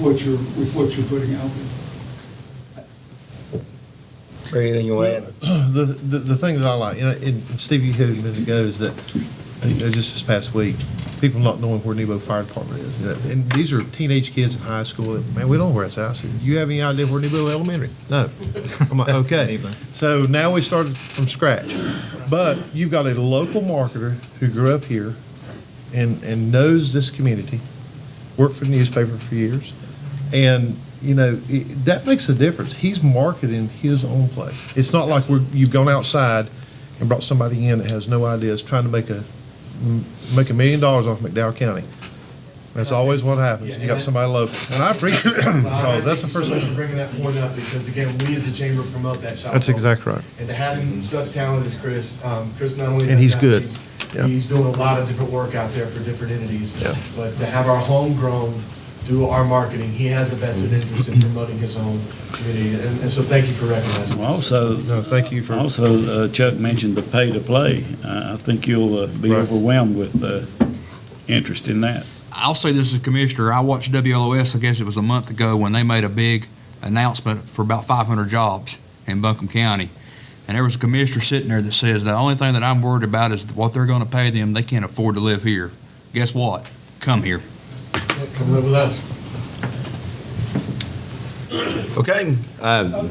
what you're putting out there. Anything you want to add? The thing that I like, and Steve, you hit it a minute ago, is that, just this past week, people not knowing where Nebo Fire Department is. And these are teenage kids in high school. Man, we don't know where it's at. I said, you have any idea where Nebo Elementary? No. I'm like, okay. So now we started from scratch. But you've got a local marketer who grew up here and knows this community, worked for the newspaper for years. And, that makes a difference. He's marketing his own place. It's not like you've gone outside and brought somebody in that has no idea, is trying to make $1 million off McDowell County. That's always what happens. You got somebody local. And I appreciate it. Oh, that's the first Thank you thing. for bringing that point up, because again, we as a chamber promote that shop. That's exactly right. And to have him such talent as Chris, Chris not only. And he's does good. that, Yeah. He's doing a lot of different work out there for different entities. Yeah. But to have our homegrown do our marketing, he has a vested interest in promoting his own community. And so thank you for recognizing. Well, also, No, thank you for. also Chuck mentioned the pay to play. I think you'll be Right. overwhelmed with interest in that. I'll say this as commissioner, I watched WLOS, I guess it was a month ago, when they made a big announcement for about 500 jobs in Buncombe County. And there was a commissioner sitting there that says, the only thing that I'm worried about is what they're gonna pay them. They can't afford to live here. Guess what? Come here. Come live with us. Okay,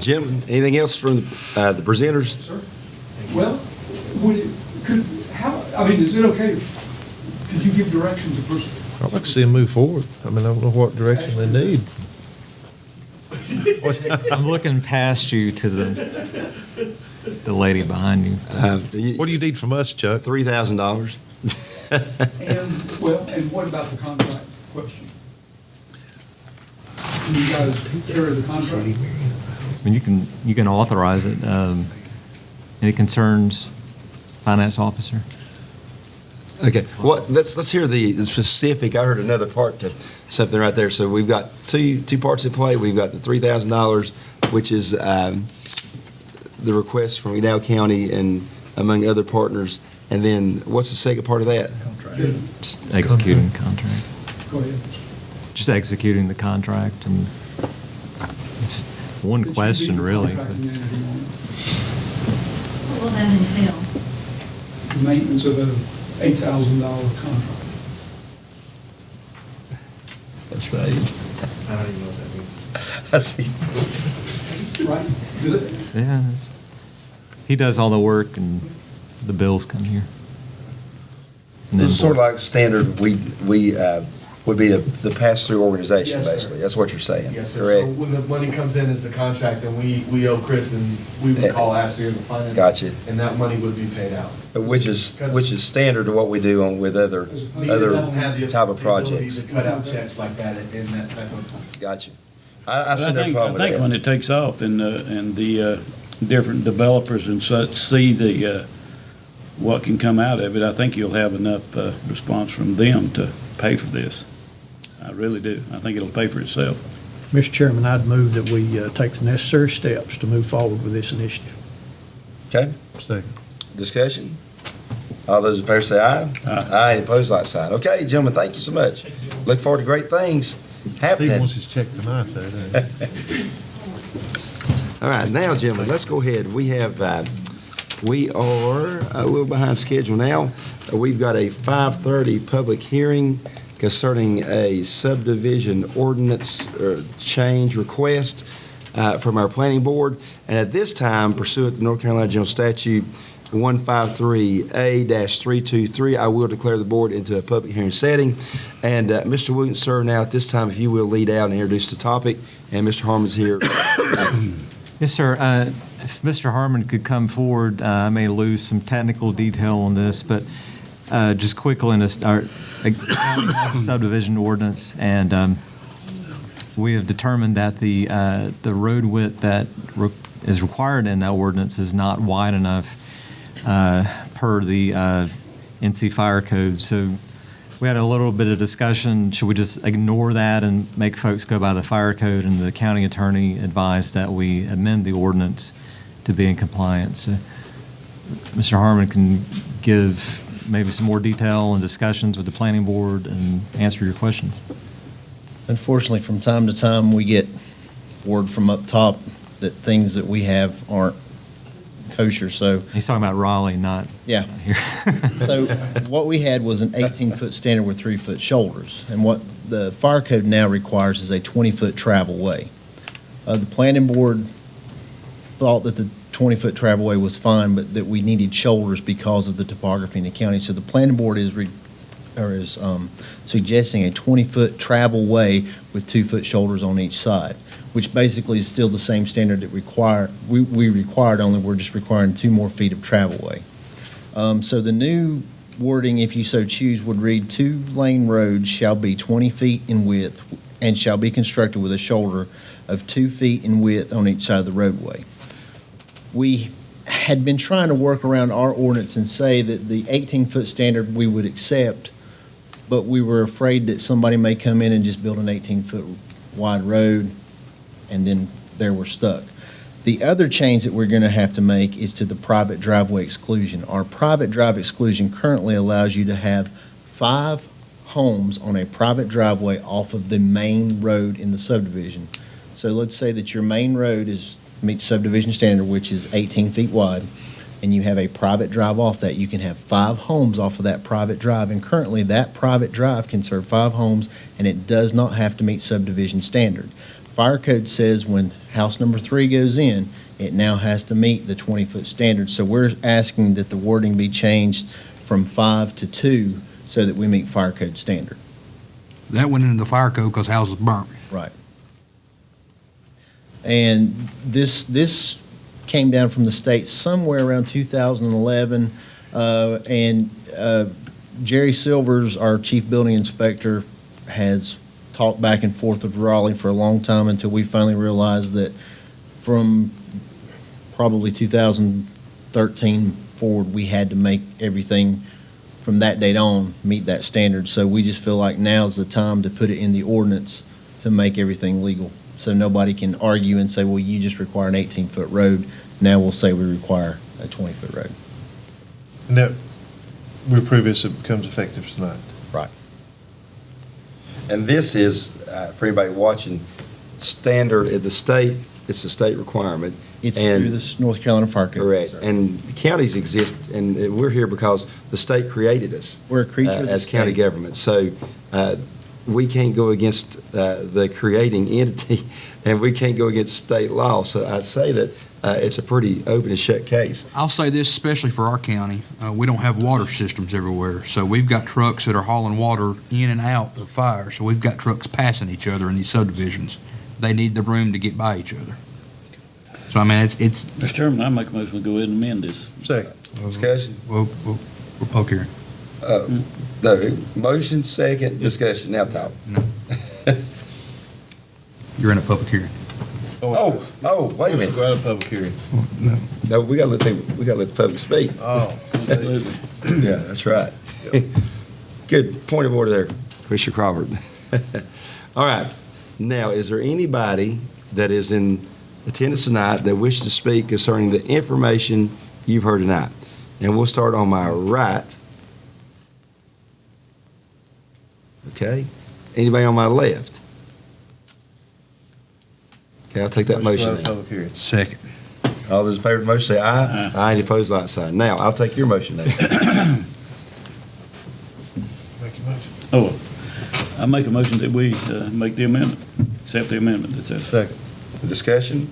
Jim, anything else from the presenters? Well, is it okay, could you give direction to person? I'd like to see them move forward. I don't know what direction they need. I'm looking past you to the lady behind you. What do you need from us, Chuck? $3,000. And what about the contract question? Can you guys carry the contract? I mean, you can authorize it. Any concerns, finance officer? Okay, well, let's hear the specific. I heard another part to something right there. So we've got two parts at play. We've got the $3,000, which is the request from McDowell County and among other partners. And then what's the second part of that? Just executing the contract. Go ahead. Just executing the contract, and it's one question, really. What What will that entail? The maintenance of a $8,000 contract. That's right. I don't even know what that means. I see. Right? Good. Yeah, he does all the work, and the bills come here. And This is then- sort of like standard, we would be the pass-through organization, Yes, sir. basically. That's what you're saying, Yes, sir. So correct? when the money comes in as the contract, then we owe Chris, and we would call Ashley or the finance. Gotcha. And that money would be paid out. Which is standard to what we do with other Neither doesn't have the type of ability projects. to cut out checks like that in that type of. Gotcha. I see I no think, problem with I think when that. it takes off and the different developers and such see the, what can come out of it, I think you'll have enough response from them to pay for this. I really do. I think it'll pay for itself. Mr. Chairman, I'd move that we take the necessary steps to move forward with this initiative. Okay, Second. discussion? All those in favor say aye. Aye, any opposed, like sign. Okay, gentlemen, thank you so much. Look forward to great things Steve happening. wants his check tonight, though, doesn't he? All right, now, gentlemen, let's go ahead. We are a little behind schedule now. We've got a 5:30 public hearing concerning a subdivision ordinance change request from our planning board. And at this time, pursuant to North Carolina General Statute 153A-323, I will declare the board into a public hearing setting. And Mr. Wooten, sir, now at this time, if you will lead out and introduce the topic, and Mr. Harmon's here. Yes, sir. If Mr. Harmon could come forward, I may lose some technical detail on this, but just quickly, in our county has a subdivision ordinance, and we have determined that the road width that is required in that ordinance is not wide enough per the NC Fire Code. So we had a little bit of discussion. Should we just ignore that and make folks go by the fire code? And the county attorney advised that we amend the ordinance to be in compliance. So Mr. Harmon can give maybe some more detail and discussions with the planning board and answer your questions. Unfortunately, from time to time, we get word from up top that things that we have aren't kosher, so, He's talking about Raleigh, not yeah. here. So what we had was an 18-foot standard with 3-foot shoulders, and what the fire code now requires is a 20-foot travel way. The planning board thought that the 20-foot travel way was fine, but that we needed shoulders because of the topography in the county. So the planning board is suggesting a 20-foot travel way with 2-foot shoulders on each side, which basically is still the same standard that we required, only we're just requiring 2 more feet of travel way. So the new wording, if you so choose, would read, 2-lane roads shall be 20 feet in width and shall be constructed with a shoulder of 2 feet in width on each side of the roadway. We had been trying to work around our ordinance and say that the 18-foot standard we would accept, but we were afraid that somebody may come in and just build an 18-foot wide road, and then there we're stuck. The other change that we're going to have to make is to the private driveway exclusion. Our private drive exclusion currently allows you to have 5 homes on a private driveway off of the main road in the subdivision. So let's say that your main road meets subdivision standard, which is 18 feet wide, and you have a private drive off that. You can have 5 homes off of that private drive, and currently that private drive can serve 5 homes, and it does not have to meet subdivision standard. Fire code says when house number 3 goes in, it now has to meet the 20-foot standard. So we're asking that the wording be changed from 5 to 2 so that we meet fire code standard. That went into the fire code because houses burnt. Right. And this came down from the state somewhere around 2011, and Jerry Silvers, our chief building inspector, has talked back and forth with Raleigh for a long time until we finally realized that from probably 2013 forward, we had to make everything from that date on meet that standard. So we just feel like now's the time to put it in the ordinance to make everything legal. So nobody can argue and say, well, you just require an 18-foot road. Now we'll say we require a 20-foot road. And that, we approve this, it becomes effective tonight. Right. And this is, for anybody watching, standard at the state, it's a state requirement. It's And- through the North Carolina Fire Code. Correct. sir. And counties exist, and we're here because the state created us. We're a creature of the as county state. government. So we can't go against the creating entity, and we can't go against state law. So I'd say that it's a pretty open and shut case. I'll say this, especially for our county, we don't have water systems everywhere. So we've got trucks that are hauling water in and out of fire. So we've got trucks passing each other in these subdivisions. They need the room to get by each other. So, I mean, it's Mr. Chairman, I make a motion to go ahead and amend this. Second. Discussion? we'll poke here. No, motion, second, discussion, now talk. You're in a public hearing. Oh, wait a minute. Go out of public hearing. No, we gotta let the public speak. Oh. Absolutely. Yeah, that's right. Good point of order there, Commissioner Crawford. All right. Now, is there anybody that is in attendance tonight that wishes to speak concerning the information you've heard tonight? And we'll start on my right. Okay. Anybody on my left? Okay, I'll take that Motion motion to go out then. of public hearing. Second. All those in favor of the motion say aye. Aye. Aye, any opposed, like sign. Now, I'll take your motion now. Make your motion. Oh, I make a motion that we make the amendment, accept the amendment that says. Second. Discussion?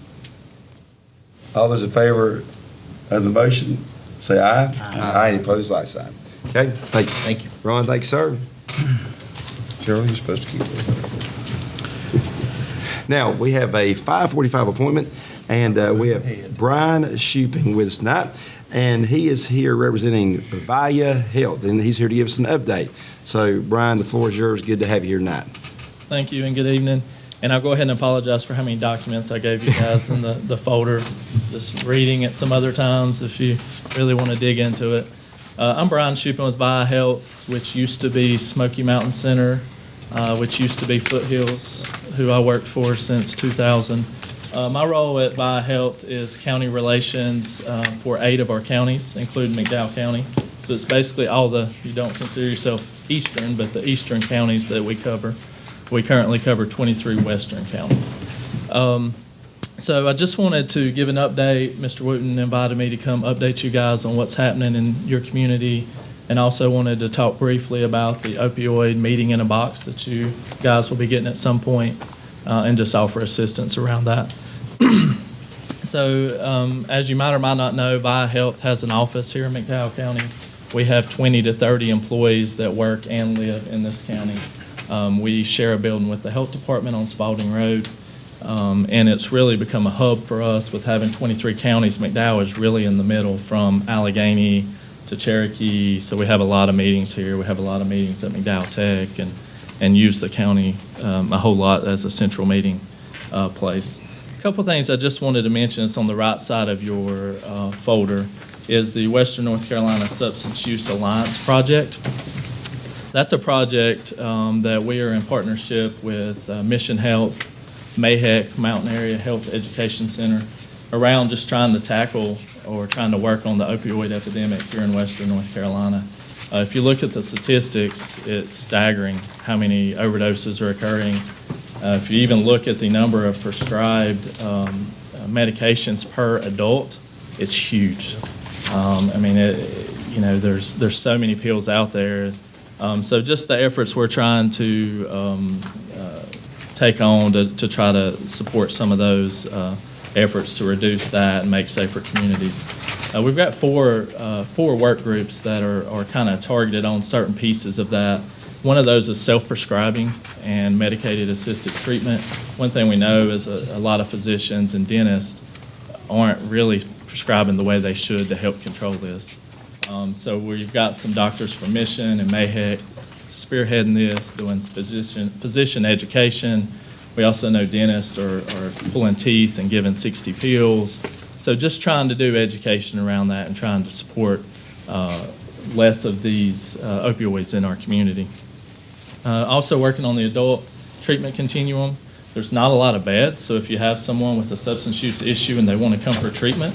All those in favor of the motion, say aye. Aye. Any opposed, like sign. Okay, thank you. Thank you. Ron, thanks, sir. Cheryl, you're supposed to keep it. Now, we have a 5:45 appointment, and we have Brian Shuping with us tonight, and he is here representing Vaya Health, and he's here to give us an update. So, Brian, the floor is yours. Good to have you here tonight. Thank you and good evening. And I'll go ahead and apologize for how many documents I gave you guys in the folder. Just reading it some other times if you really want to dig into it. I'm Brian Shuping with Vaya Health, which used to be Smoky Mountain Center, which used to be Foothills, who I worked for since 2000. My role at Vaya Health is county relations for 8 of our counties, including McDowell County. So it's basically all you don't consider yourself eastern, but the eastern counties that we cover. We currently cover 23 western counties. So I just wanted to give an update. Mr. Wooten invited me to come update you guys on what's happening in your community, and also wanted to talk briefly about the opioid meeting in a box that you guys will be getting at some point, and just offer assistance around that. So as you might or might not know, Vaya Health has an office here in McDowell County. We have 20 to 30 employees that work and live in this county. We share a building with the health department on Spalding Road. And it's really become a hub for us with having 23 counties. McDowell is really in the middle from Allegheny to Cherokee. So we have a lot of meetings here. We have a lot of meetings at McDowell Tech and use the county a whole lot as a central meeting place. A couple things I just wanted to mention. It's on the right side of your folder is the Western North Carolina Substance Use Alliance project. That's a project that we are in partnership with Mission Health, MAHEC, Mountain Area Health Education Center, around just trying to tackle or trying to work on the opioid epidemic here in Western North Carolina. If you look at the statistics, it's staggering how many overdoses are occurring. If you even look at the number of prescribed medications per adult, it's huge. There's so many pills out there. So just the efforts we're trying to take on to try to support some of those efforts to reduce that and make safer communities. We've got four work groups that are kind of targeted on certain pieces of that. One of those is self-prescribing and medicated assisted treatment. One thing we know is a lot of physicians and dentists aren't really prescribing the way they should to help control this. So we've got some doctors from Mission and MAHEC spearheading this, doing physician education. We also know dentists are pulling teeth and giving 60 pills. So just trying to do education around that and trying to support less of these opioids in our community. Also working on the adult treatment continuum. There's not a lot of beds, so if you have someone with a substance use issue and they want to come for treatment,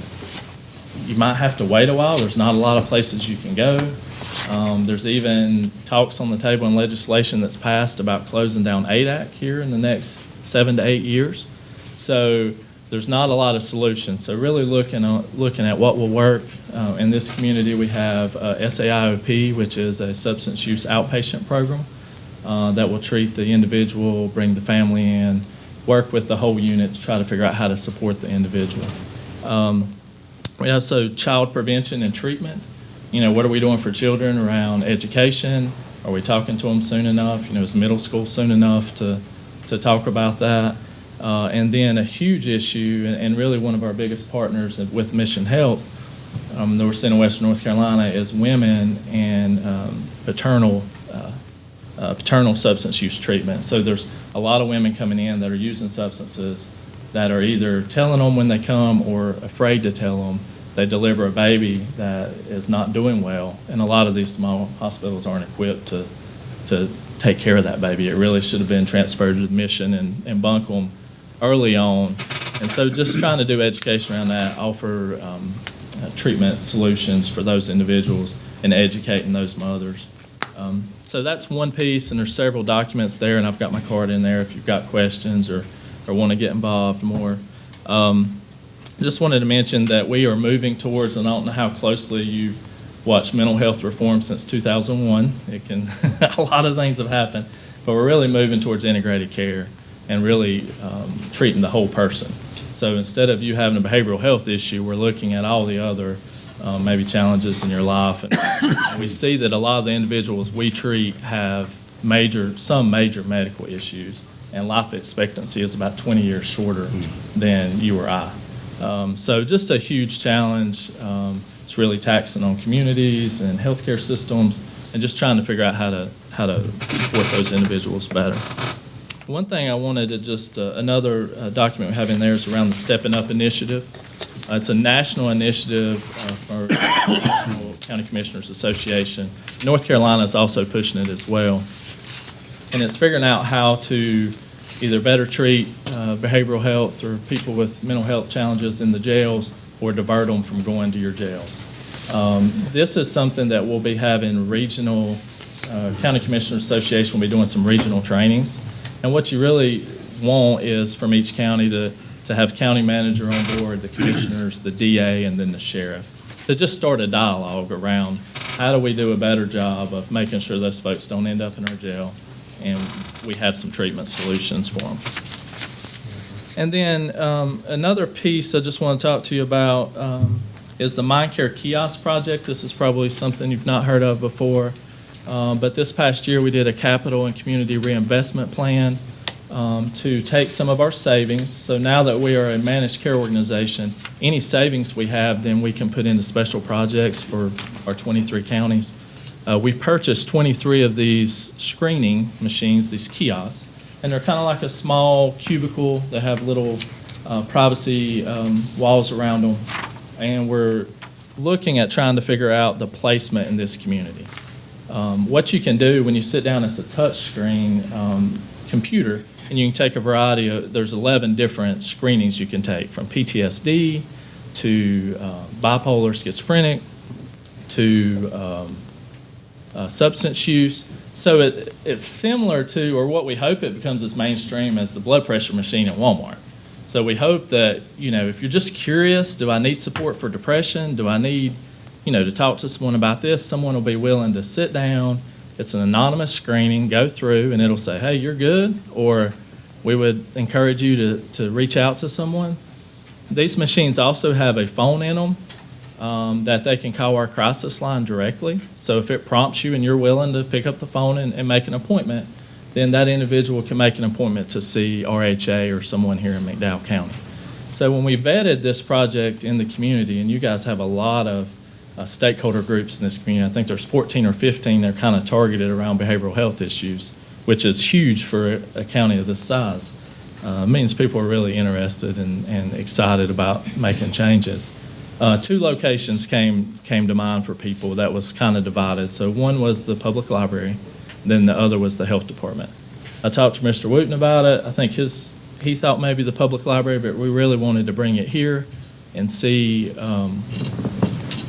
you might have to wait a while. There's not a lot of places you can go. There's even talks on the table in legislation that's passed about closing down ADAC here in the next 7 to 8 years. So there's not a lot of solutions. So really looking at what will work. In this community, we have SAIOP, which is a substance use outpatient program that will treat the individual, bring the family in, work with the whole unit to try to figure out how to support the individual. We also child prevention and treatment. What are we doing for children around education? Are we talking to them soon enough? Is middle school soon enough to talk about that? And then a huge issue, and really one of our biggest partners with Mission Health, that we're seeing in Western North Carolina, is women and paternal substance use treatment. So there's a lot of women coming in that are using substances that are either telling them when they come or afraid to tell them. They deliver a baby that is not doing well, and a lot of these small hospitals aren't equipped to take care of that baby. It really should have been transferred to the Mission and Buncombe early on. And so just trying to do education around that, offer treatment solutions for those individuals and educating those mothers. So that's one piece, and there's several documents there, and I've got my card in there if you've got questions or want to get involved more. Just wanted to mention that we are moving towards, and I don't know how closely you watched mental health reform since 2001. A lot of things have happened, but we're really moving towards integrated care and really treating the whole person. So instead of you having a behavioral health issue, we're looking at all the other maybe challenges in your life. And we see that a lot of the individuals we treat have some major medical issues, and life expectancy is about 20 years shorter than you or I. So just a huge challenge. It's really taxing on communities and healthcare systems, and just trying to figure out how to support those individuals better. One thing I wanted to just, another document we have in there is around the Stepping Up Initiative. It's a national initiative for the National County Commissioners Association. North Carolina is also pushing it as well. And it's figuring out how to either better treat behavioral health or people with mental health challenges in the jails, or divert them from going to your jails. This is something that we'll be having regional, County Commissioners Association will be doing some regional trainings. And what you really want is from each county to have county manager on board, the commissioners, the DA, and then the sheriff, to just start a dialogue around how do we do a better job of making sure those folks don't end up in our jail, and we have some treatment solutions for them. And then another piece I just want to talk to you about is the Mind Care Kiosk Project. This is probably something you've not heard of before, but this past year we did a capital and community reinvestment plan to take some of our savings. So now that we are a managed care organization, any savings we have, then we can put into special projects for our 23 counties. We purchased 23 of these screening machines, these kiosks, and they're kind of like a small cubicle. They have little privacy walls around them, and we're looking at trying to figure out the placement in this community. What you can do when you sit down as a touch screen computer, and you can take a variety of, there's 11 different screenings you can take, from PTSD to bipolar schizophrenic to substance use. So it's similar to, or what we hope it becomes as mainstream as the blood pressure machine at Walmart. So we hope that, if you're just curious, do I need support for depression? Do I need, to talk to someone about this? Someone will be willing to sit down. It's an anonymous screening, go through, and it'll say, hey, you're good, or we would encourage you to reach out to someone. These machines also have a phone in them that they can call our crisis line directly. So if it prompts you and you're willing to pick up the phone and make an appointment, then that individual can make an appointment to see RHA or someone here in McDowell County. So when we vetted this project in the community, and you guys have a lot of stakeholder groups in this community, I think there's 14 or 15 that are kind of targeted around behavioral health issues, which is huge for a county of this size. It means people are really interested and excited about making changes. 2 locations came to mind for people that was kind of divided. So one was the public library, then the other was the health department. I talked to Mr. Wooten about it. I think he thought maybe the public library, but we really wanted to bring it here and see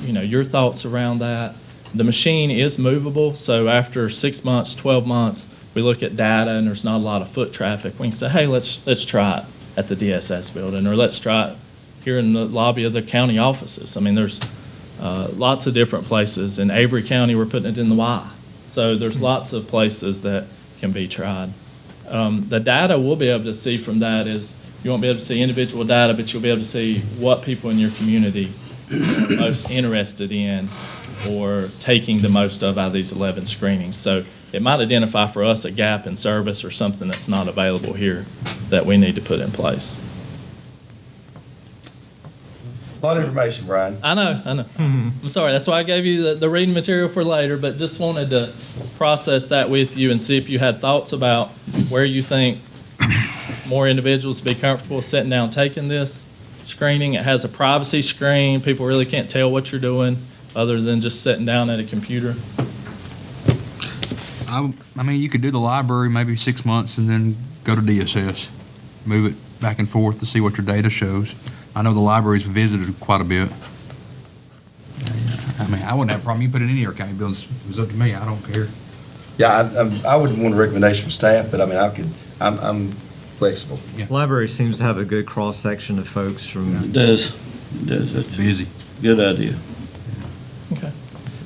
your thoughts around that. The machine is movable, so after 6 months, 12 months, we look at data and there's not a lot of foot traffic. We can say, hey, let's try it at the DSS building, or let's try it here in the lobby of the county offices. I mean, there's lots of different places. In Avery County, we're putting it in the Y. So there's lots of places that can be tried. The data we'll be able to see from that is, you won't be able to see individual data, but you'll be able to see what people in your community are most interested in or taking the most of out of these 11 screenings. So it might identify for us a gap in service or something that's not available here that we need to put in place. A lot of information, Brian. I know. I'm sorry. That's why I gave you the reading material for later, but just wanted to process that with you and see if you had thoughts about where you think more individuals would be comfortable sitting down taking this screening. It has a privacy screen. People really can't tell what you're doing other than just sitting down at a computer. I mean, you could do the library maybe 6 months and then go to DSS, move it back and forth to see what your data shows. I know the library's visited quite a bit. I mean, I wouldn't have a problem. You can put it in any of your county buildings. If it was up to me, I don't care. Yeah, I wouldn't want a recommendation from staff, but I mean, I'm flexible. Library seems to have a good cross-section of folks from. It does. That's Busy. good idea. Okay.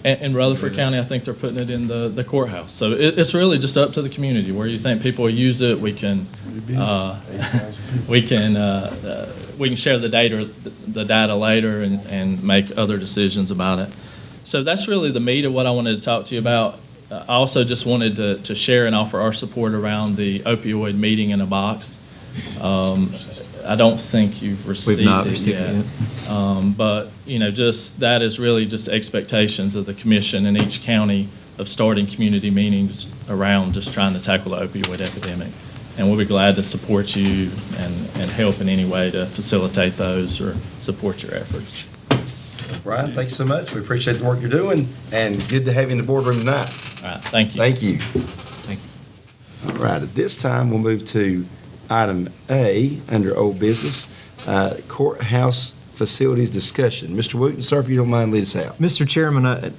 In Rutherford County, I think they're putting it in the courthouse. So it's really just up to the community where you think people will use it. We can share the data later and make other decisions about it. So that's really the meat of what I wanted to talk to you about. I also just wanted to share and offer our support around the opioid meeting in a box. I don't think you've received it yet. We've not received it yet. But, just that is really just expectations of the commission in each county of starting community meetings around just trying to tackle the opioid epidemic. And we'll be glad to support you and help in any way to facilitate those or support your efforts. Brian, thanks so much. We appreciate the work you're doing, and good to have you in the boardroom tonight. All right, thank you. Thank you. Thank you. All right, at this time, we'll move to item A under old business, courthouse facilities discussion. Mr. Wooten, sir, if you don't mind, lead us out. Mr. Chairman,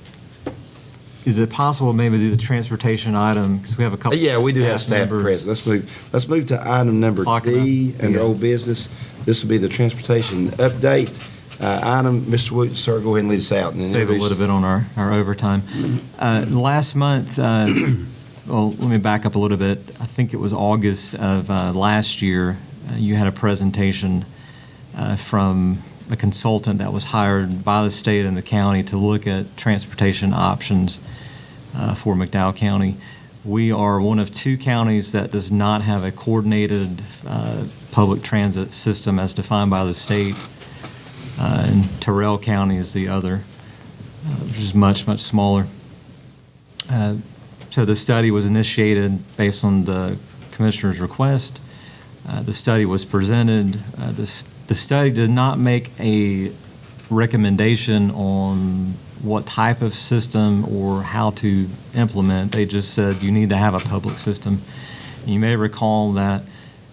Is it possible maybe to do the transportation item, because we have a couple. Yeah, we do have staff members. present. Let's move to item number Clocking D up. under Yeah. old business. This will be the transportation update item. Mr. Wood, sir, go ahead and lead us out. And Save a introduce- little bit on our overtime. Last month, well, let me back up a little bit. I think it was August of last year, you had a presentation from a consultant that was hired by the state and the county to look at transportation options for McDowell County. We are one of two counties that does not have a coordinated public transit system as defined by the state. And Terrell County is the other, which is much, much smaller. So the study was initiated based on the commissioner's request. The study was presented. The study did not make a recommendation on what type of system or how to implement. They just said you need to have a public system. You may recall that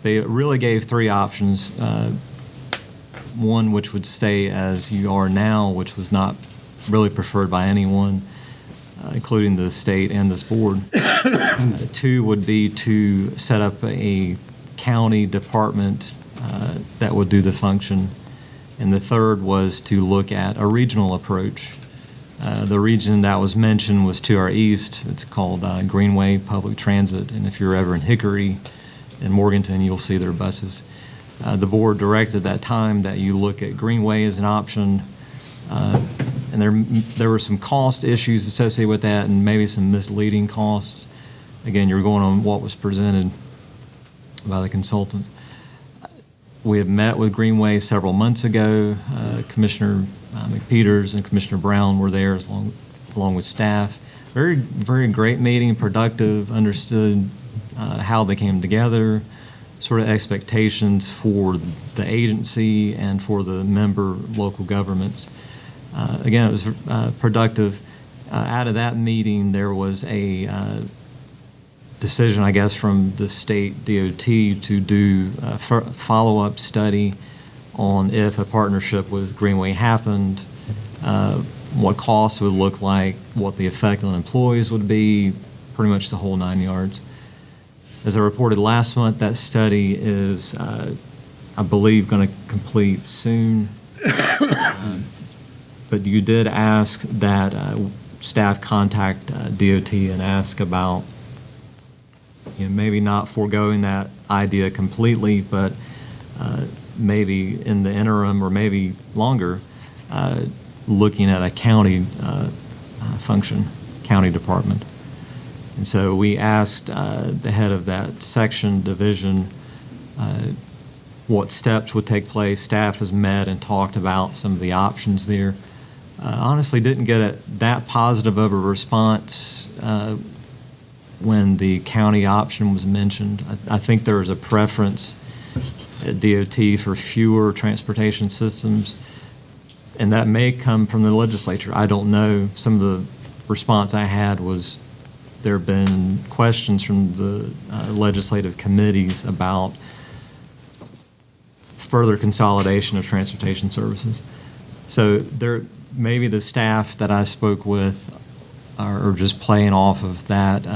they really gave three options. One which would stay as you are now, which was not really preferred by anyone, including the state and this board. Two would be to set up a county department that would do the function. And the third was to look at a regional approach. The region that was mentioned was to our east. It's called Greenway Public Transit. And if you're ever in Hickory and Morganton, you'll see their buses. The board directed at that time that you look at Greenway as an option. And there were some cost issues associated with that and maybe some misleading costs. Again, you're going on what was presented by the consultant. We have met with Greenway several months ago. Commissioner McPeters and Commissioner Brown were there along with staff. Very, very great meeting, productive, understood how they came together, sort of expectations for the agency and for the member local governments. Again, it was productive. Out of that meeting, there was a decision, I guess, from the state DOT to do a follow-up study on if a partnership with Greenway happened, what costs would look like, what the effect on employees would be, pretty much the whole 9 yards. As I reported last month, that study is, I believe, going to complete soon. But you did ask that staff contact DOT and ask about, maybe not foregoing that idea completely, but maybe in the interim or maybe longer, looking at a county function, county department. And so we asked the head of that section division what steps would take place. Staff has met and talked about some of the options there. Honestly, didn't get that positive of a response when the county option was mentioned. I think there was a preference at DOT for fewer transportation systems, and that may come from the legislature. I don't know. Some of the response I had was there have been questions from the legislative committees about further consolidation of transportation services. So maybe the staff that I spoke with are just playing off of that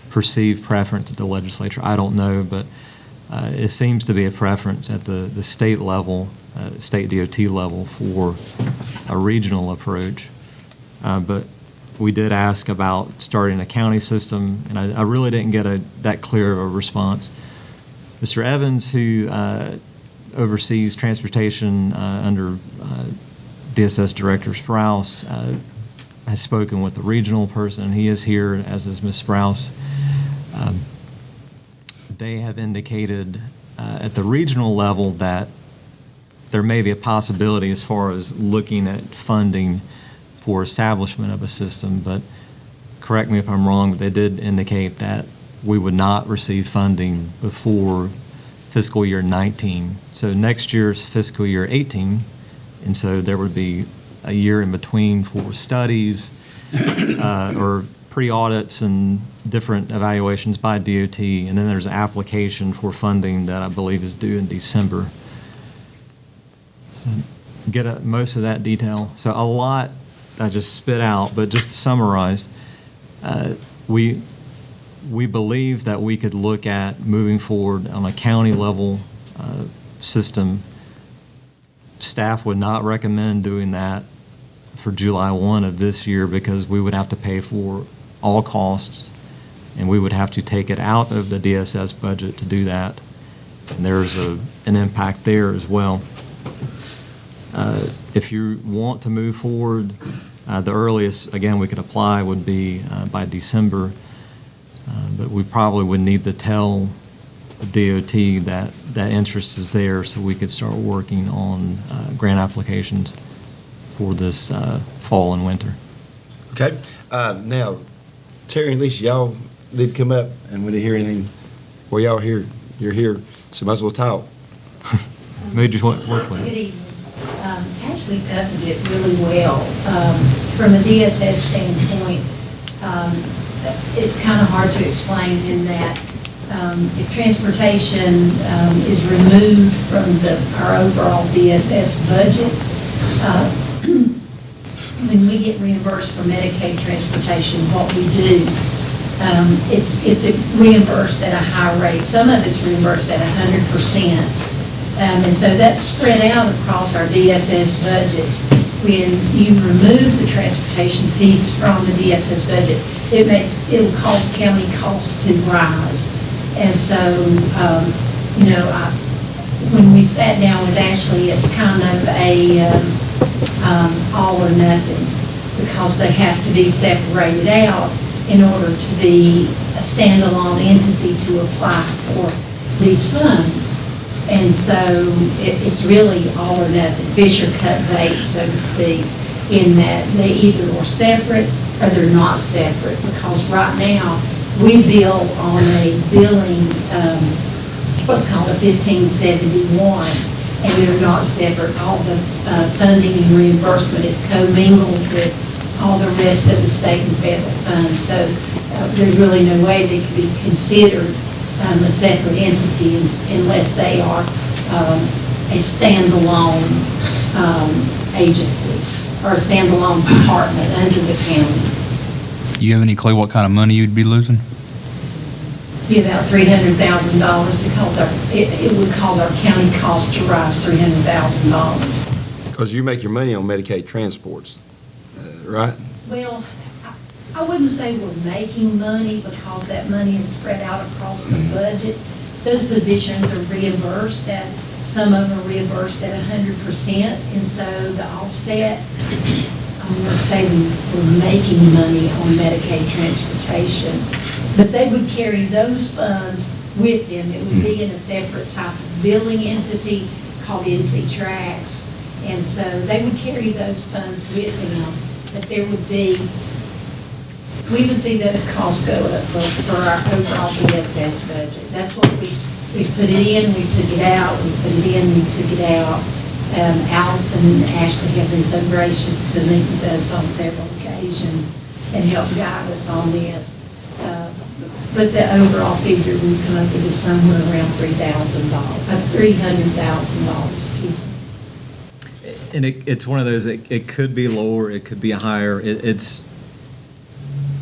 perceived preference at the legislature. I don't know, but it seems to be a preference at the state level, state DOT level, for a regional approach. But we did ask about starting a county system, and I really didn't get that clear of a response. Mr. Evans, who oversees transportation under DSS Director Sprouse, has spoken with the regional person. He is here, as is Ms. Sprouse. They have indicated at the regional level that there may be a possibility as far as looking at funding for establishment of a system, but correct me if I'm wrong, but they did indicate that we would not receive funding before fiscal year 19. So next year's fiscal year 18, and so there would be a year in between for studies or pre-audits and different evaluations by DOT, and then there's an application for funding that I believe is due in December. So get most of that detail. So a lot I just spit out, but just to summarize, we believe that we could look at moving forward on a county level system. Staff would not recommend doing that for July 1 of this year because we would have to pay for all costs and we would have to take it out of the DSS budget to do that. And there's an impact there as well. If you want to move forward, the earliest, again, we could apply would be by December, but we probably would need to tell DOT that interest is there so we could start working on grant applications for this fall and winter. Okay. Now, Terry and Lisa, y'all did come up and we didn't hear anything. Well, y'all here. You're here, so might as well talk. Maybe just work with Good it. evening. Ashley covered it really well. From a DSS standpoint, it's kind of hard to explain in that if transportation is removed from our overall DSS budget, when we get reimbursed for Medicaid transportation, what we do, it's reimbursed at a high rate. Some of it's reimbursed at 100%. And so that's spread out across our DSS budget. When you remove the transportation piece from the DSS budget, it'll cause county costs to rise. And so, when we sat down with Ashley, it's kind of a all or nothing because they have to be separated out in order to be a standalone entity to apply for these funds. And so it's really all or nothing, fish or cut bait, so to speak, in that they either are separate or they're not separate. Because right now, we bill on a billing, what's called a 1571, and they're not separate. All the funding and reimbursement is commingled with all the rest of the state and federal funds. So there's really no way they could be considered a separate entity unless they are a standalone agency or a standalone department under the county. Do you have any clue what kind of money you'd be losing? Be about $300,000 because it would cause our county costs to rise $300,000. Because you make your money on Medicaid transports, right? Well, I wouldn't say we're making money because that money is spread out across the budget. Those positions are reimbursed some of them are reimbursed at 100%, and so the offset, I'm going to say we're making money on Medicaid transportation, but they would carry those funds with them. It would be in a separate type of billing entity called NC Tracks, and so they would carry those funds with them, but there would be, we would see those costs go up for our overall DSS budget. That's what we put it in, we took it out, we put it in, we took it out. Allison and Ashley have been so gracious to meet with us on several occasions and help guide us on this. But the overall figure we come up with is somewhere around $300,000, excuse me. And it's one of those, it could be lower, it could be higher.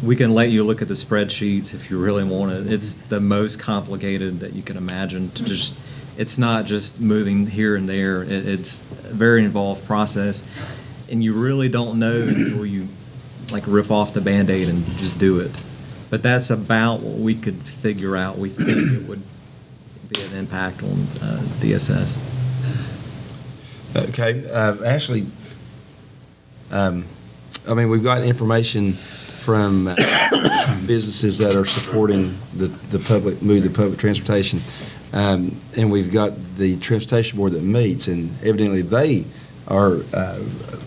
We can let you look at the spreadsheets if you really want it. It's the most complicated that you can imagine. It's not just moving here and there. It's a very involved process. And you really don't know until you rip off the Band-Aid and just do it. But that's about what we could figure out. We think it would be an impact on DSS. Okay, Ashley, we've got information from businesses that are supporting the public transportation, and we've got the transportation board that meets, and evidently they are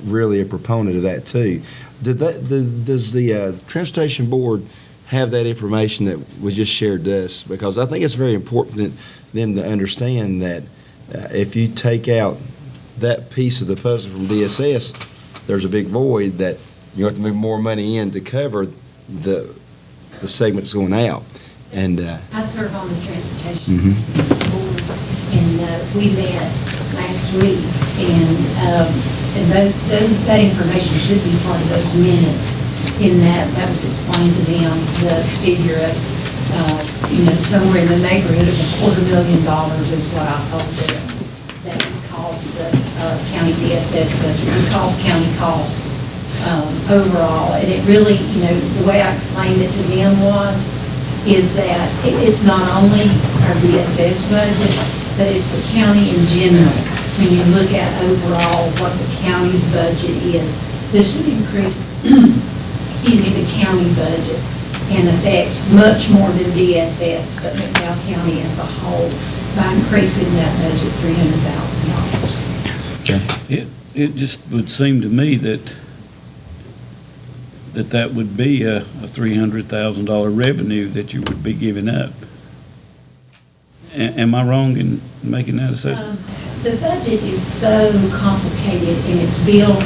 really a proponent of that too. Does the transportation board have that information that was just shared to us? Because I think it's very important for them to understand that if you take out that piece of the puzzle from DSS, there's a big void that you have to move more money in to cover the segment that's going out. And I serve on the transportation board, and we met next week, and that information should be part of those minutes. In that was explained to them, the figure of, somewhere in the neighborhood of $250,000 is what I told them. That would cost the county DSS budget, would cost county costs overall. And it really, the way I explained it to them is that it's not only our DSS budget, but it's the county in general. When you look at overall what the county's budget is, this would increase, the county budget and affects much more than DSS, but McDowell County as a whole by increasing that budget $300,000. It just would seem to me that would be a $300,000 revenue that you would be giving up. Am I wrong in making that assessment? The budget is so complicated, and it's built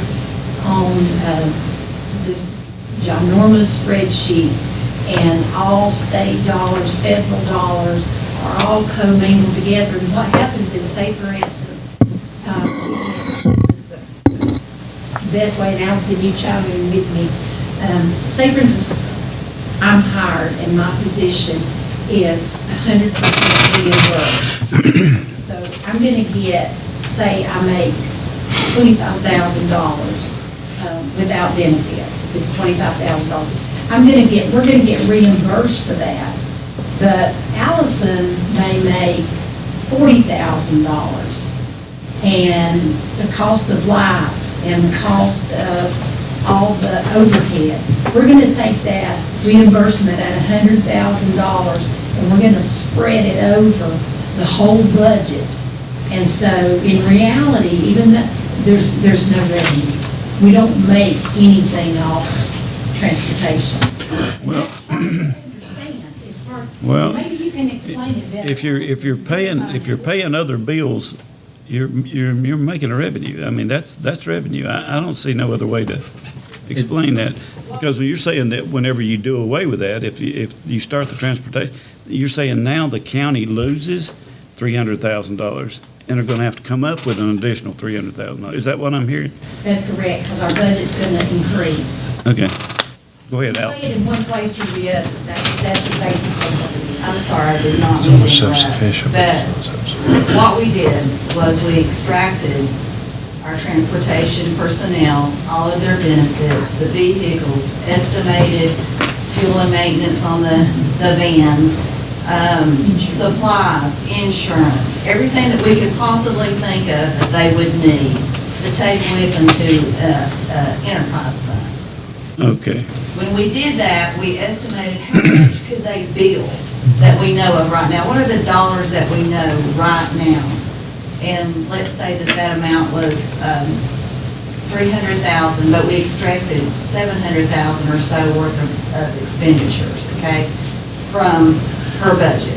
on this ginormous spreadsheet, and all state dollars, federal dollars are all commingled together. And what happens is, say for instance, this is the best way, and Allison, you chime in with me. Say for instance, I'm hired and my position is 100% reimbursed. So I'm going to get, say I make $25,000 without benefits, just $25,000. We're going to get reimbursed for that. But Allison may make $40,000. And the cost of lights and the cost of all the overhead, we're going to take that reimbursement at $100,000 and we're going to spread it over the whole budget. And so in reality, even though there's no revenue, we don't make anything off transportation. Well, well, maybe you can explain it better. if you're paying other bills, you're making a revenue. I mean, that's revenue. I don't see no other way to explain that, because when you're saying that whenever you do away with that, if you start the transportation, you're saying now the county loses $300,000 and are going to have to come up with an additional $300,000. Is that what I'm hearing? That's correct, because our budget's going to increase. Okay. Go ahead, Al. Play it in one place or the other. That's the basic thing. I'm sorry, I did not It's mean almost to interrupt. self-sufficient. But what we did was we extracted our transportation personnel, all of their benefits, the vehicles, estimated fuel and maintenance on the vans, supplies, insurance, everything that we could possibly think of that they would need to take with them to enterprise fund. Okay. When we did that, we estimated how much could they bill that we know of right now. What are the dollars that we know right now? And let's say that amount was $300,000, but we extracted $700,000 or so worth of expenditures, okay, from her budget.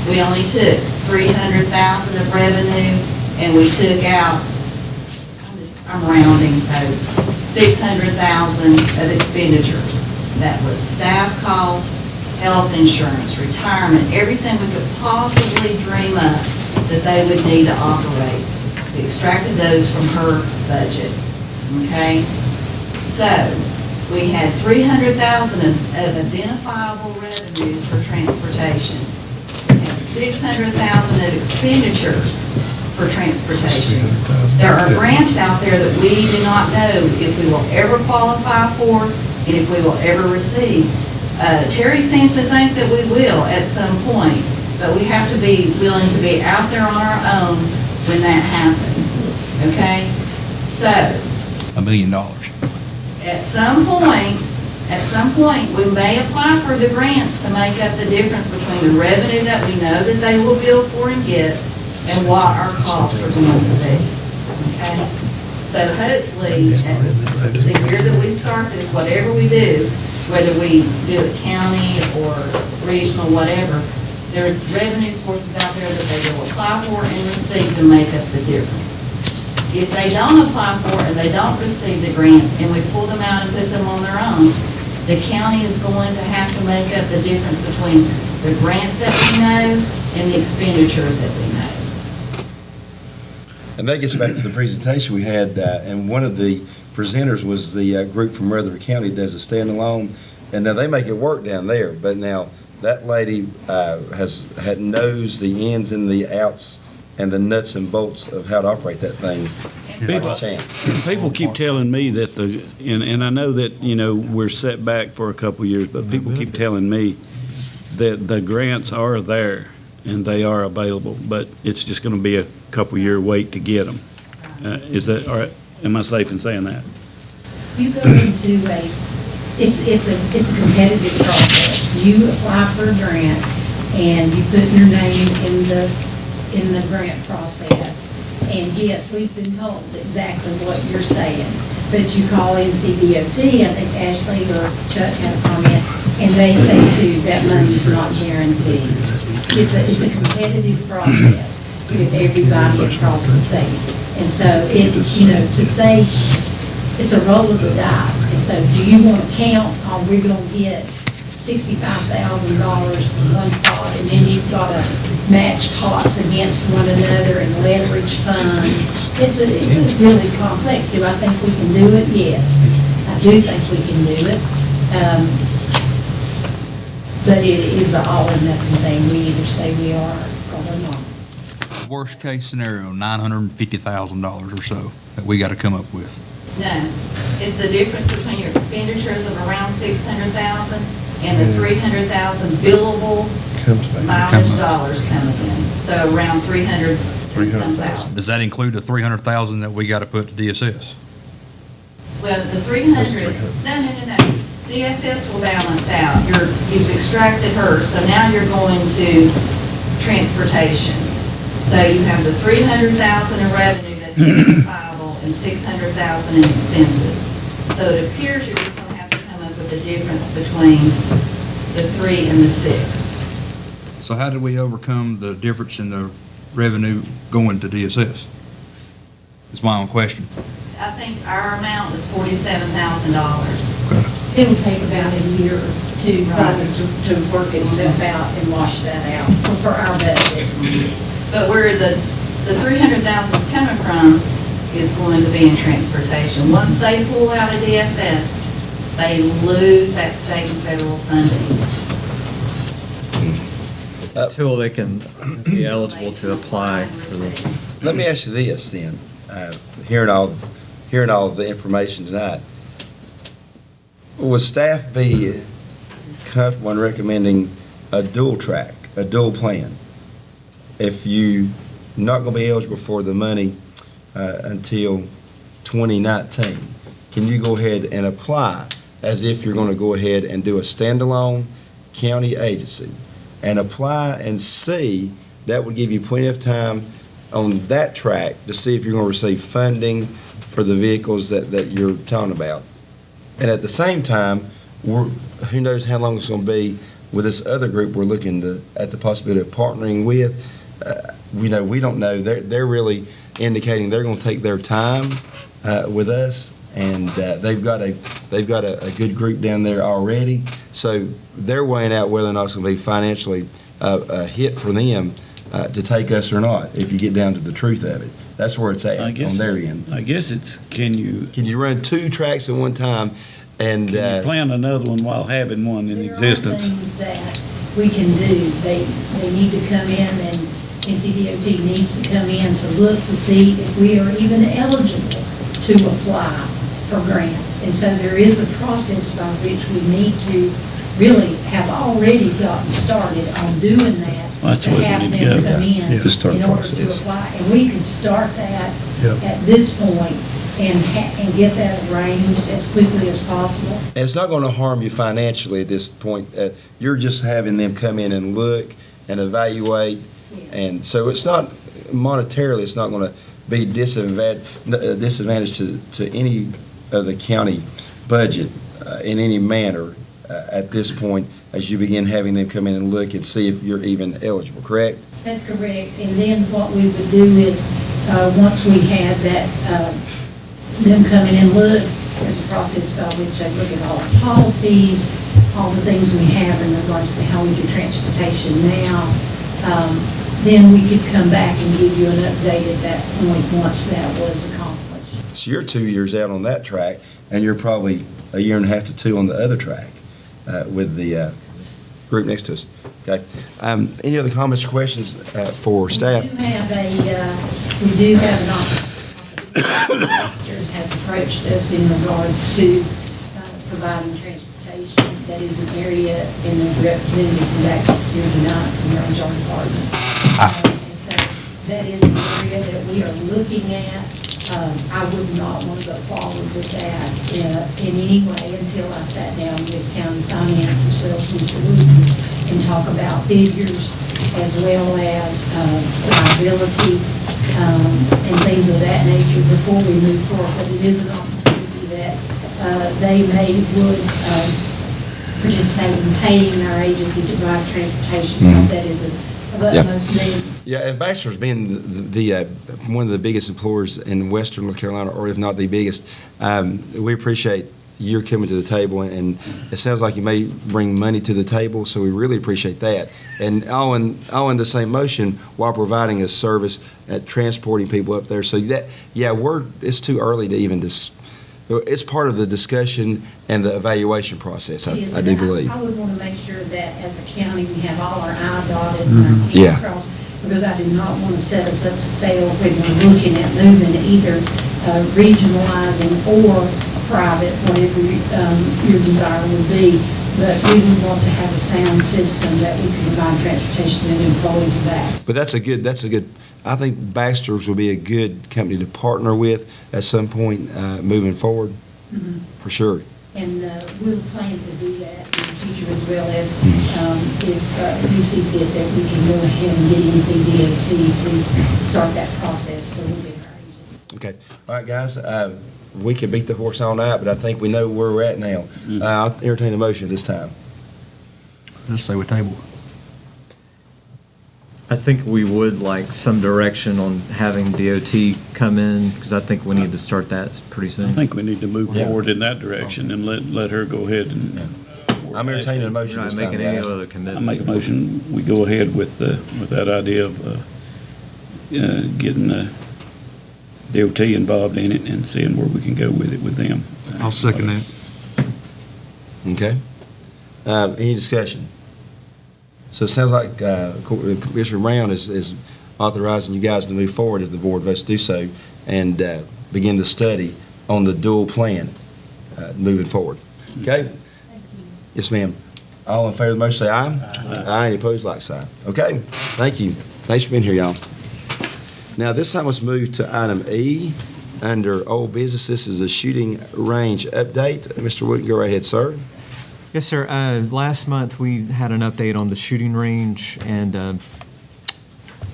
We only took $300,000 of revenue, and we took out, I'm rounding folks, $600,000 of expenditures. That was staff costs, health insurance, retirement, everything we could possibly dream up that they would need to operate. We extracted those from her budget, okay? So we had $300,000 of identifiable revenues for transportation. We had $600,000 of expenditures for transportation. There are grants out there that we do not know if we will ever qualify for and if we will ever receive. Terry seems to think that we will at some point, but we have to be willing to be out there on our own when that happens, okay? So, $1 million. at some point, we may apply for the grants to make up the difference between the revenue that we know that they will bill for and get and what our costs are going to be, okay? So hopefully, the year that we start this, whatever we do, whether we do it county or regional, whatever, there's revenue sources out there that they will apply for and receive to make up the difference. If they don't apply for and they don't receive the grants and we pull them out and put them on their own, the county is going to have to make up the difference between the grants that we know and the expenditures that we know. And that gets back to the presentation we had, and one of the presenters was the group from Rutherford County that does a standalone, and now they make it work down there, but now that lady knows the ins and the outs and the nuts and bolts of how to operate that thing. People keep telling me that and I know that, we're set back for a couple of years, but people keep telling me that the grants are there and they are available, but it's just going to be a couple-year wait to get them. Is that, all right? Am I safe in saying that? You go into it's a competitive process. You apply for a grant and you put your name in the grant process. And yes, we've been told exactly what you're saying, but you call NCDOT, I think Ashley or Chuck had a comment, and they say too, that money's not guaranteed. It's a competitive process with everybody across the state. And so to say, it's a roll of the dice. And so do you want to count on we're going to get $65,000 from one pot, and then you've got to match pots against one another and leverage funds? It's really complex. Do I think we can do it? Yes, I do think we can do it. But it is an all or nothing thing. We either say we are or we're not. Worst case scenario, $950,000 or so that we got to come up with. No, it's the difference between your expenditures of around $600,000 and the $300,000 billable mileage dollars coming in. So around $300,000. Does that include the $300,000 that we got to put to DSS? Well, the 300, no. DSS will balance out. You've extracted her, so now you're going to transportation. So you have the $300,000 in revenue that's identifiable and $600,000 in expenses. So it appears you're just going to have to come up with the difference between the 3 and the 6. So how did we overcome the difference in the revenue going to DSS? That's my own question. I think our amount is $47,000. It'll take about a year or two probably to work itself out and wash that out for our budget. But where the 300,000 is coming from is going to be in transportation. Once they pull out of DSS, they lose that state and federal funding. Until they can be eligible to apply for the. Let me ask you this then, hearing all the information tonight, would staff be comfortable in recommending a dual track, a dual plan? If you're not going to be eligible for the money until 2019, can you go ahead and apply as if you're going to go ahead and do a standalone county agency and apply and see? That would give you plenty of time on that track to see if you're going to receive funding for the vehicles that you're talking about. And at the same time, who knows how long it's going to be with this other group we're looking at the possibility of partnering with. We don't know. They're really indicating they're going to take their time with us, and they've got a good group down there already. So they're weighing out whether or not it's going to be financially a hit for them to take us or not, if you get down to the truth of it. That's where it's at on their end. I guess it's, can you run two tracks at one time and plan another one while having one in existence? There are things that we can do. They need to come in, and NCDOT needs to come in to look to see if we are even eligible to apply for grants. And so there is a process by which we need to really have already gotten started on doing that. That's to what we have need to them go. come in Yeah. To start in order process. to apply. And we could start that Yep. at this point and get that arranged as quickly as possible. And it's not going to harm you financially at this point. You're just having them come in and look and evaluate. And so it's not, monetarily, it's not going to be disadvantage to any of the county budget in any manner at this point as you begin having them come in and look and see if you're even eligible, correct? That's correct. And then what we would do is, once we had that, them come in and look, there's a process by which they look at all our policies, all the things we have in regards to how we do transportation now. then we could come back and give you an update at that point once that was accomplished. So you're 2 years out on that track, and you're probably a year and a half to 2 on the other track with the group next to us. Okay. Any other comments or questions for staff? We do have an officer has approached us in regards to providing transportation. That is an area in the representative from Baxter here tonight from our HR department. And so that is an area that we are looking at. I would not want to go forward with that in any way until I sat down with county finance as well as Mr. Wooten and talk about figures as well as liability and things of that nature before we move forward. But it is an opportunity that they would participate in paying our agency to provide transportation because that is of utmost need. Yeah, and Baxter's been the one of the biggest employers in western North Carolina, or if not the biggest. We appreciate your coming to the table, and it sounds like you may bring money to the table, so we really appreciate that. And all in the same motion while providing a service at transporting people up there. So that, it's too early to even it's part of the discussion and the evaluation process, I do believe. I would want to make sure that as a county, we have all our I's dotted and our T's crossed, because I do not want to set us up to fail when we're looking at moving to either regionalizing or private, whatever your desire would be. But we would want to have a sound system that we can provide transportation to the employees back. But that's a good, I think Baxter's will be a good company to partner with at some point moving forward, for sure. And we'll plan to do that in the future as well as if you see fit that we can go ahead and get NCDOT to start that process to look at our agents. Okay. All right, guys. We could beat the horse all night, but I think we know where we're at now. I'll entertain a motion this time. Just say we table. I think we would like some direction on having DOT come in, because I think we need to start that pretty soon. I think we need to move forward in that direction and let her go ahead and. I'm entertaining a motion We're this not time, making any guys. other I commitment. make a motion, we go ahead with that idea of getting DOT involved in it and seeing where we can go with it with them. I'll second that. Okay. Any discussion? So it sounds like Commissioner Brown is authorizing you guys to move forward if the board votes to do so and begin the study on the dual plan moving forward. Okay? Yes, ma'am. All in favor of the motion, say aye. Aye. Any opposed, like sign. Okay. Thank you. Thanks for being here, y'all. Now, this time let's move to item E under old business. This is a shooting range update. Mr. Wood, go right ahead, sir. Yes, sir. Last month, we had an update on the shooting range, and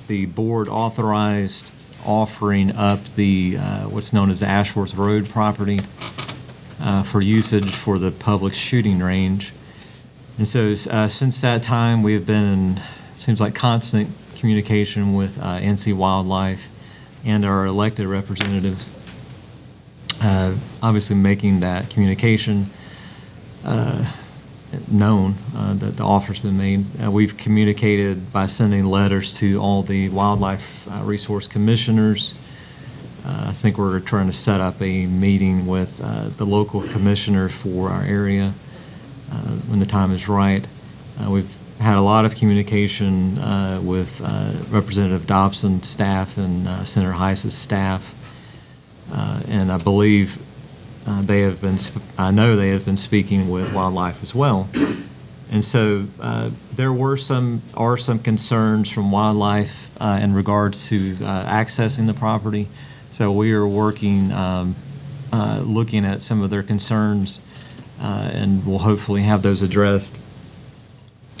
the board authorized offering up the what's known as the Ashworth Road property for usage for the public shooting range. And so since that time, we have been in, seems like, constant communication with NC Wildlife and our elected representatives, obviously making that communication known that the offer's been made. We've communicated by sending letters to all the wildlife resource commissioners. I think we're trying to set up a meeting with the local commissioner for our area when the time is right. We've had a lot of communication with Representative Dobson's staff and Senator Heiss's staff, and I believe I know they have been speaking with wildlife as well. And so there are some concerns from wildlife in regards to accessing the property. So we are working, looking at some of their concerns, and we'll hopefully have those addressed.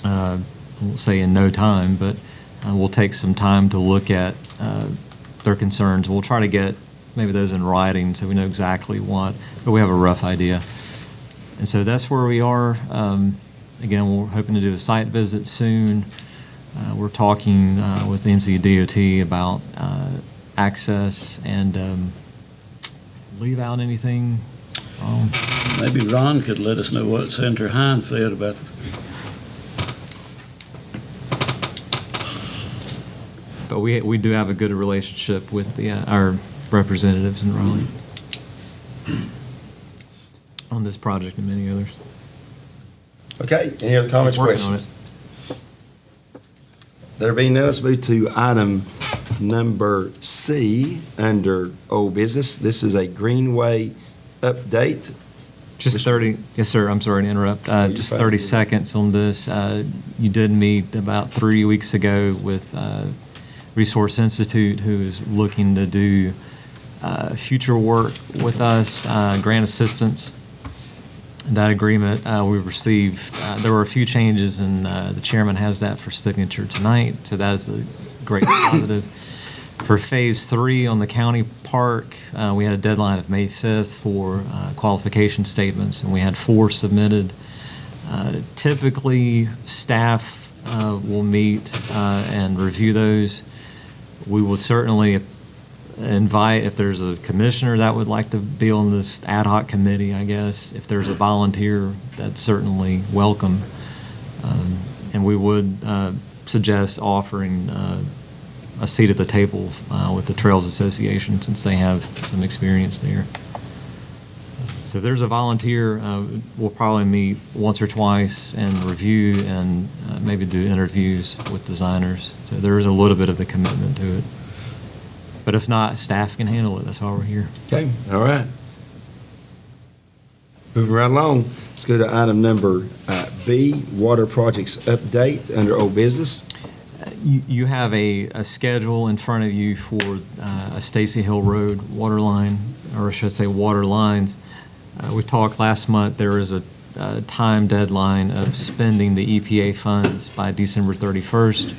I won't say in no time, but we'll take some time to look at their concerns. We'll try to get maybe those in writing so we know exactly what, but we have a rough idea. And so that's where we are. Again, we're hoping to do a site visit soon. We're talking with NCDOT about access and leave out anything. Maybe Ron could let us know what Senator Hines said about But we do have a good relationship with our representatives in Raleigh on this project and many others. Okay, any other comments, Working on questions? There being none, let's move to item number C under old business. This is a Greenway update. Just 30, yes, sir, I'm sorry to interrupt. Just fine. 30 seconds on this. You did meet about 3 weeks ago with Resource Institute, who is looking to do future work with us, grant assistance. That agreement we received, there were a few changes, and the chairman has that for signature tonight, so that is a great positive. For Phase 3 on the county park, we had a deadline of May 5th for qualification statements, and we had 4 submitted. Typically, staff will meet and review those. We will certainly invite, if there's a commissioner that would like to be on this ad hoc committee, I guess, if there's a volunteer, that's certainly welcome. And we would suggest offering a seat at the table with the Trails Association, since they have some experience there. So if there's a volunteer, we'll probably meet once or twice and review and maybe do interviews with designers. So there is a little bit of a commitment to it. But if not, staff can handle it. That's why we're here. Okay, all right. Moving right along, let's go to item number B, water projects update under old business. You have a schedule in front of you for a Stacy Hill Road water line, or I should say water lines. We talked last month, there is a time deadline of spending the EPA funds by December 31st.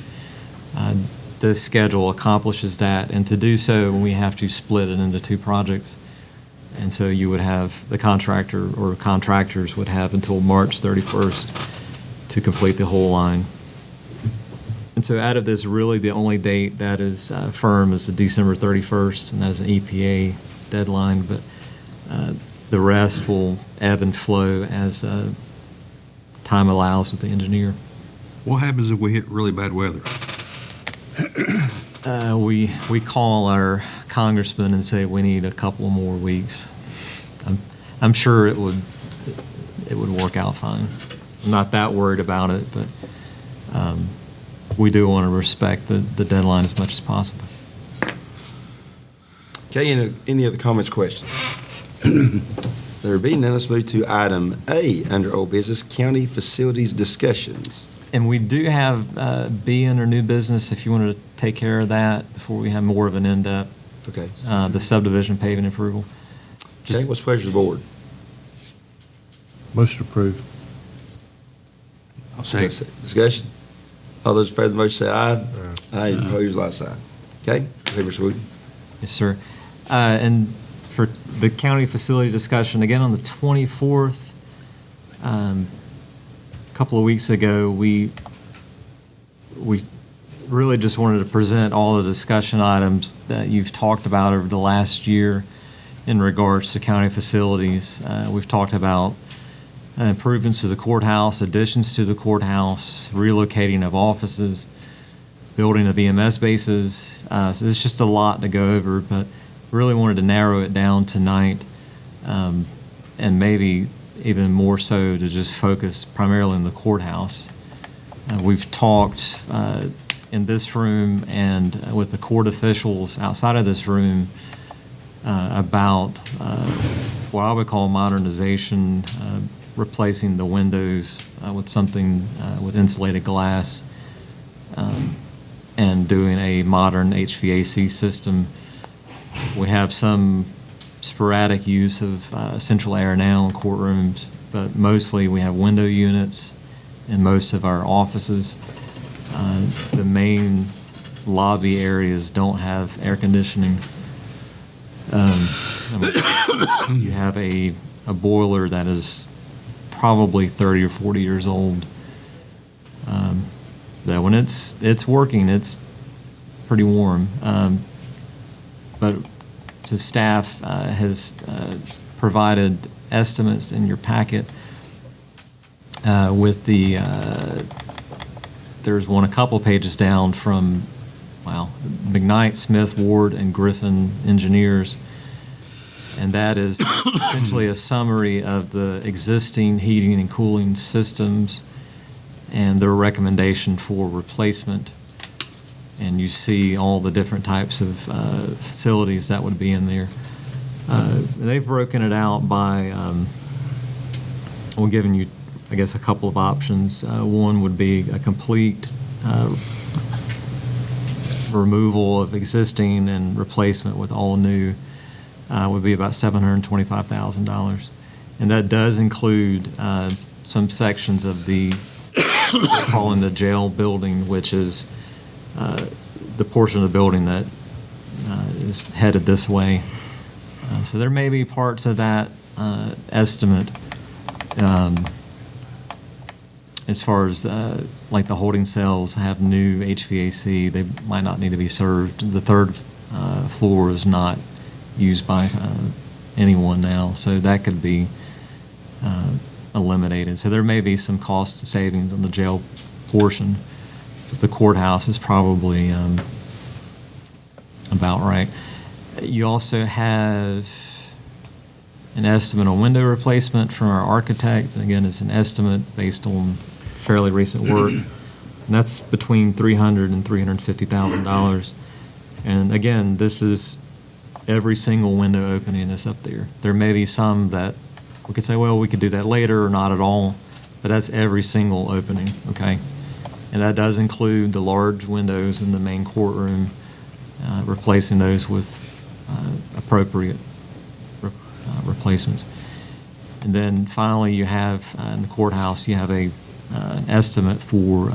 This schedule accomplishes that, and to do so, we have to split it into 2 projects. And so you would have the contractor or contractors would have until March 31st to complete the whole line. And so out of this, really the only date that is firm is the December 31st, and that is an EPA deadline, but the rest will ebb and flow as time allows with the engineer. What happens if we hit really bad weather? We call our congressman and say we need a couple more weeks. I'm sure it would work out fine. I'm not that worried about it, but we do want to respect the deadline as much as possible. Okay, any other comments, questions? There being none, let's move to item A under old business, county facilities discussions. And we do have B under new business, if you wanted to take care of that before we have more of an in-depth. Okay. The subdivision paving approval. Okay, what's the pleasure of the board? Motion approved. I'll say. Discussion? All those in favor of the motion say aye. Aye. Opposed, like sign. Okay, Mr. Sweden. Yes, sir. And for the county facility discussion, again on the 24th, a couple of weeks ago, we really just wanted to present all the discussion items that you've talked about over the last year in regards to county facilities. We've talked about improvements to the courthouse, additions to the courthouse, relocating of offices, building of EMS bases. So there's just a lot to go over, but really wanted to narrow it down tonight, and maybe even more so to just focus primarily on the courthouse. We've talked in this room and with the court officials outside of this room about what I would call modernization, replacing the windows with something with insulated glass, and doing a modern HVAC system. We have some sporadic use of central air now in courtrooms, but mostly we have window units in most of our offices. The main lobby areas don't have air conditioning. You have a boiler that is probably 30 or 40 years old. That when it's working, it's pretty warm. But so staff has provided estimates in your packet with the, there's one a couple pages down from McKnight, Smith, Ward, and Griffin engineers. And that is essentially a summary of the existing heating and cooling systems and their recommendation for replacement. And you see all the different types of facilities that would be in there. They've broken it out by, we're giving you, I guess, a couple of options. One would be a complete removal of existing and replacement with all new, would be about $725,000. And that does include some sections of the, we're calling the jail building, which is the portion of the building that is headed this way. So there may be parts of that estimate as far as like the holding cells have new HVAC, they might not need to be served. The third floor is not used by anyone now, so that could be eliminated. So there may be some cost savings on the jail portion. But the courthouse is probably about right. You also have an estimate on window replacement from our architect. Again, it's an estimate based on fairly recent work. And that's between $300,000 and $350,000. And again, this is every single window opening that's up there. There may be some that we could say, well, we could do that later or not at all, but that's every single opening, okay? And that does include the large windows in the main courtroom, replacing those with appropriate replacements. And then finally, you have in the courthouse, you have an estimate for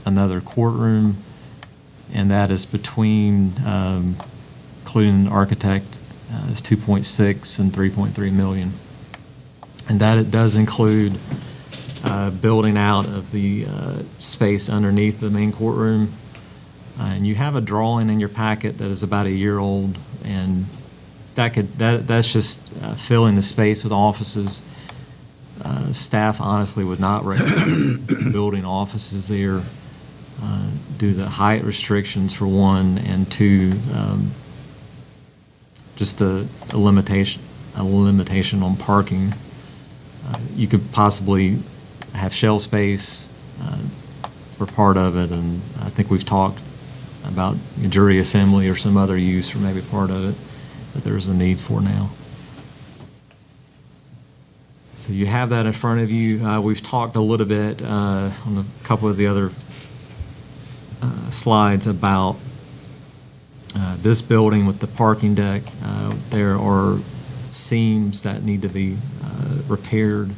another courtroom, and that is between, including an architect, is 2.6 and 3.3 million. And that it does include building out of the space underneath the main courtroom. And you have a drawing in your packet that is about a year old, and that's just filling the space with offices. Staff honestly would not recommend building offices there due to the height restrictions for one, and two, just a limitation on parking. You could possibly have shell space for part of it, and I think we've talked about jury assembly or some other use for maybe part of it that there's a need for now. So you have that in front of you. We've talked a little bit on a couple of the other slides about this building with the parking deck. There are seams that need to be repaired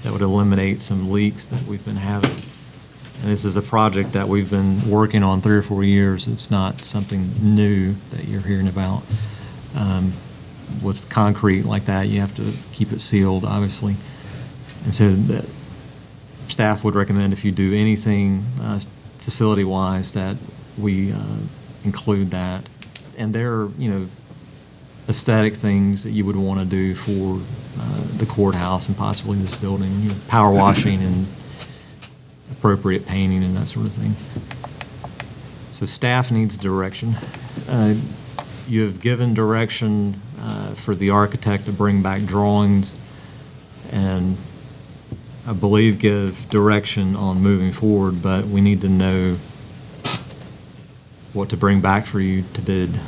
that would eliminate some leaks that we've been having. And this is a project that we've been working on 3 or 4 years. It's not something new that you're hearing about. With concrete like that, you have to keep it sealed, obviously. And so that staff would recommend if you do anything facility-wise that we include that. And there are, aesthetic things that you would want to do for the courthouse and possibly this building, power washing and appropriate painting and that sort of thing. So staff needs direction. You have given direction for the architect to bring back drawings and I believe give direction on moving forward, but we need to know what to bring back for you to bid.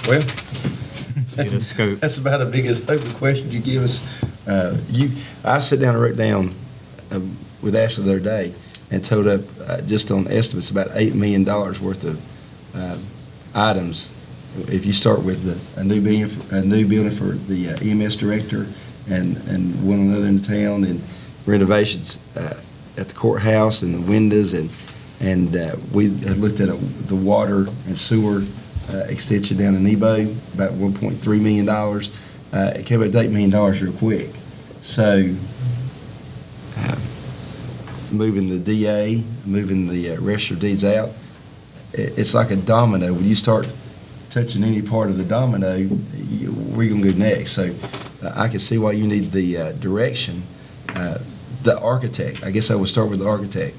Well, Get a scope. that's about as big as open question you give us. I sat down and wrote down with Ashley the other day and told up just on estimates about $8 million worth of items. If you start with a new building for the EMS director and one another in the town, and renovations at the courthouse and the windows, and we had looked at the water and sewer extension down in Nebo, about $1.3 million. It came up to $8 million real quick. So moving the DA, moving the register of deeds out, it's like a domino. When you start touching any part of the domino, where are you going to go next? So I can see why you need the direction the architect, I guess I would start with the architect.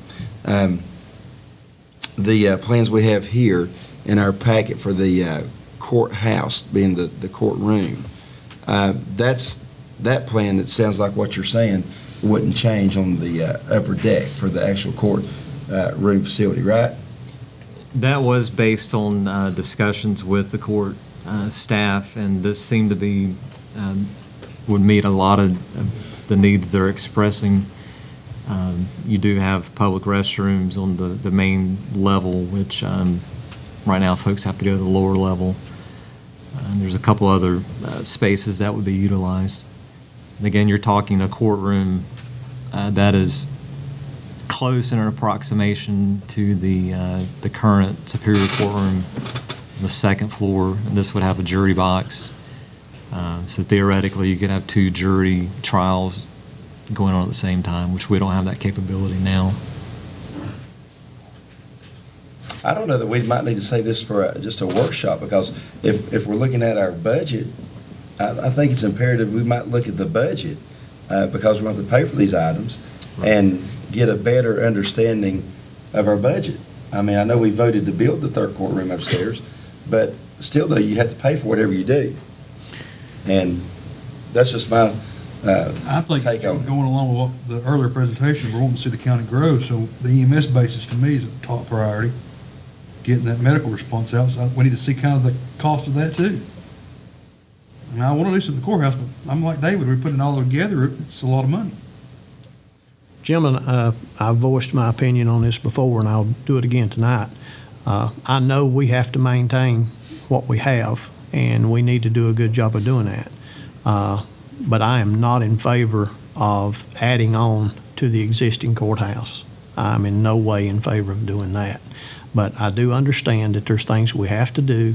The plans we have here in our packet for the courthouse, being the courtroom, that plan, it sounds like what you're saying, wouldn't change on the upper deck for the actual court room facility, right? That was based on discussions with the court staff, and this seemed to be, would meet a lot of the needs they're expressing. You do have public restrooms on the main level, which right now folks have to go to the lower level. And there's a couple other spaces that would be utilized. And again, you're talking a courtroom that is close in an approximation to the current Superior Courtroom, the second floor. And this would have a jury box. So theoretically, you could have 2 jury trials going on at the same time, which we don't have that capability now. I don't know that we might need to say this for just a workshop, because if we're looking at our budget, I think it's imperative we might look at the budget, because we're going to have to pay for these items and get a better understanding of our budget. I mean, I know we voted to build the 3rd courtroom upstairs, but still, though, you have to pay for whatever you do. And that's just my I think take on it. going along with what the earlier presentation, we're wanting to see the county grow, so the EMS basis to me is a top priority. Getting that medical response out, so we need to see kind of the cost of that too. And I want to do something in the courthouse, but I'm like David, we're putting it all together, it's a lot of money. Gentlemen, I've voiced my opinion on this before, and I'll do it again tonight. I know we have to maintain what we have, and we need to do a good job of doing that. But I am not in favor of adding on to the existing courthouse. I'm in no way in favor of doing that. But I do understand that there's things we have to do,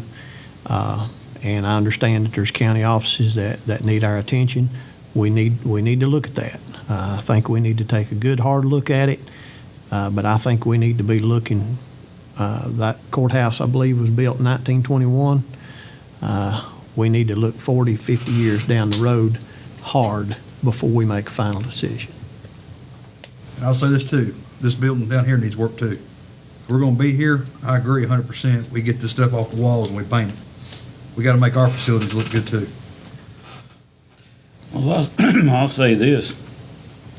and I understand that there's county offices that need our attention. We need to look at that. I think we need to take a good, hard look at it, but I think we need to be looking, that courthouse, I believe, was built in 1921. We need to look 40, 50 years down the road hard before we make a final decision. And I'll say this too, this building down here needs work too. If we're gonna be here, I agree 100%, we get this stuff off the walls and we paint it. We gotta make our facilities look good too. Well, I'll say this,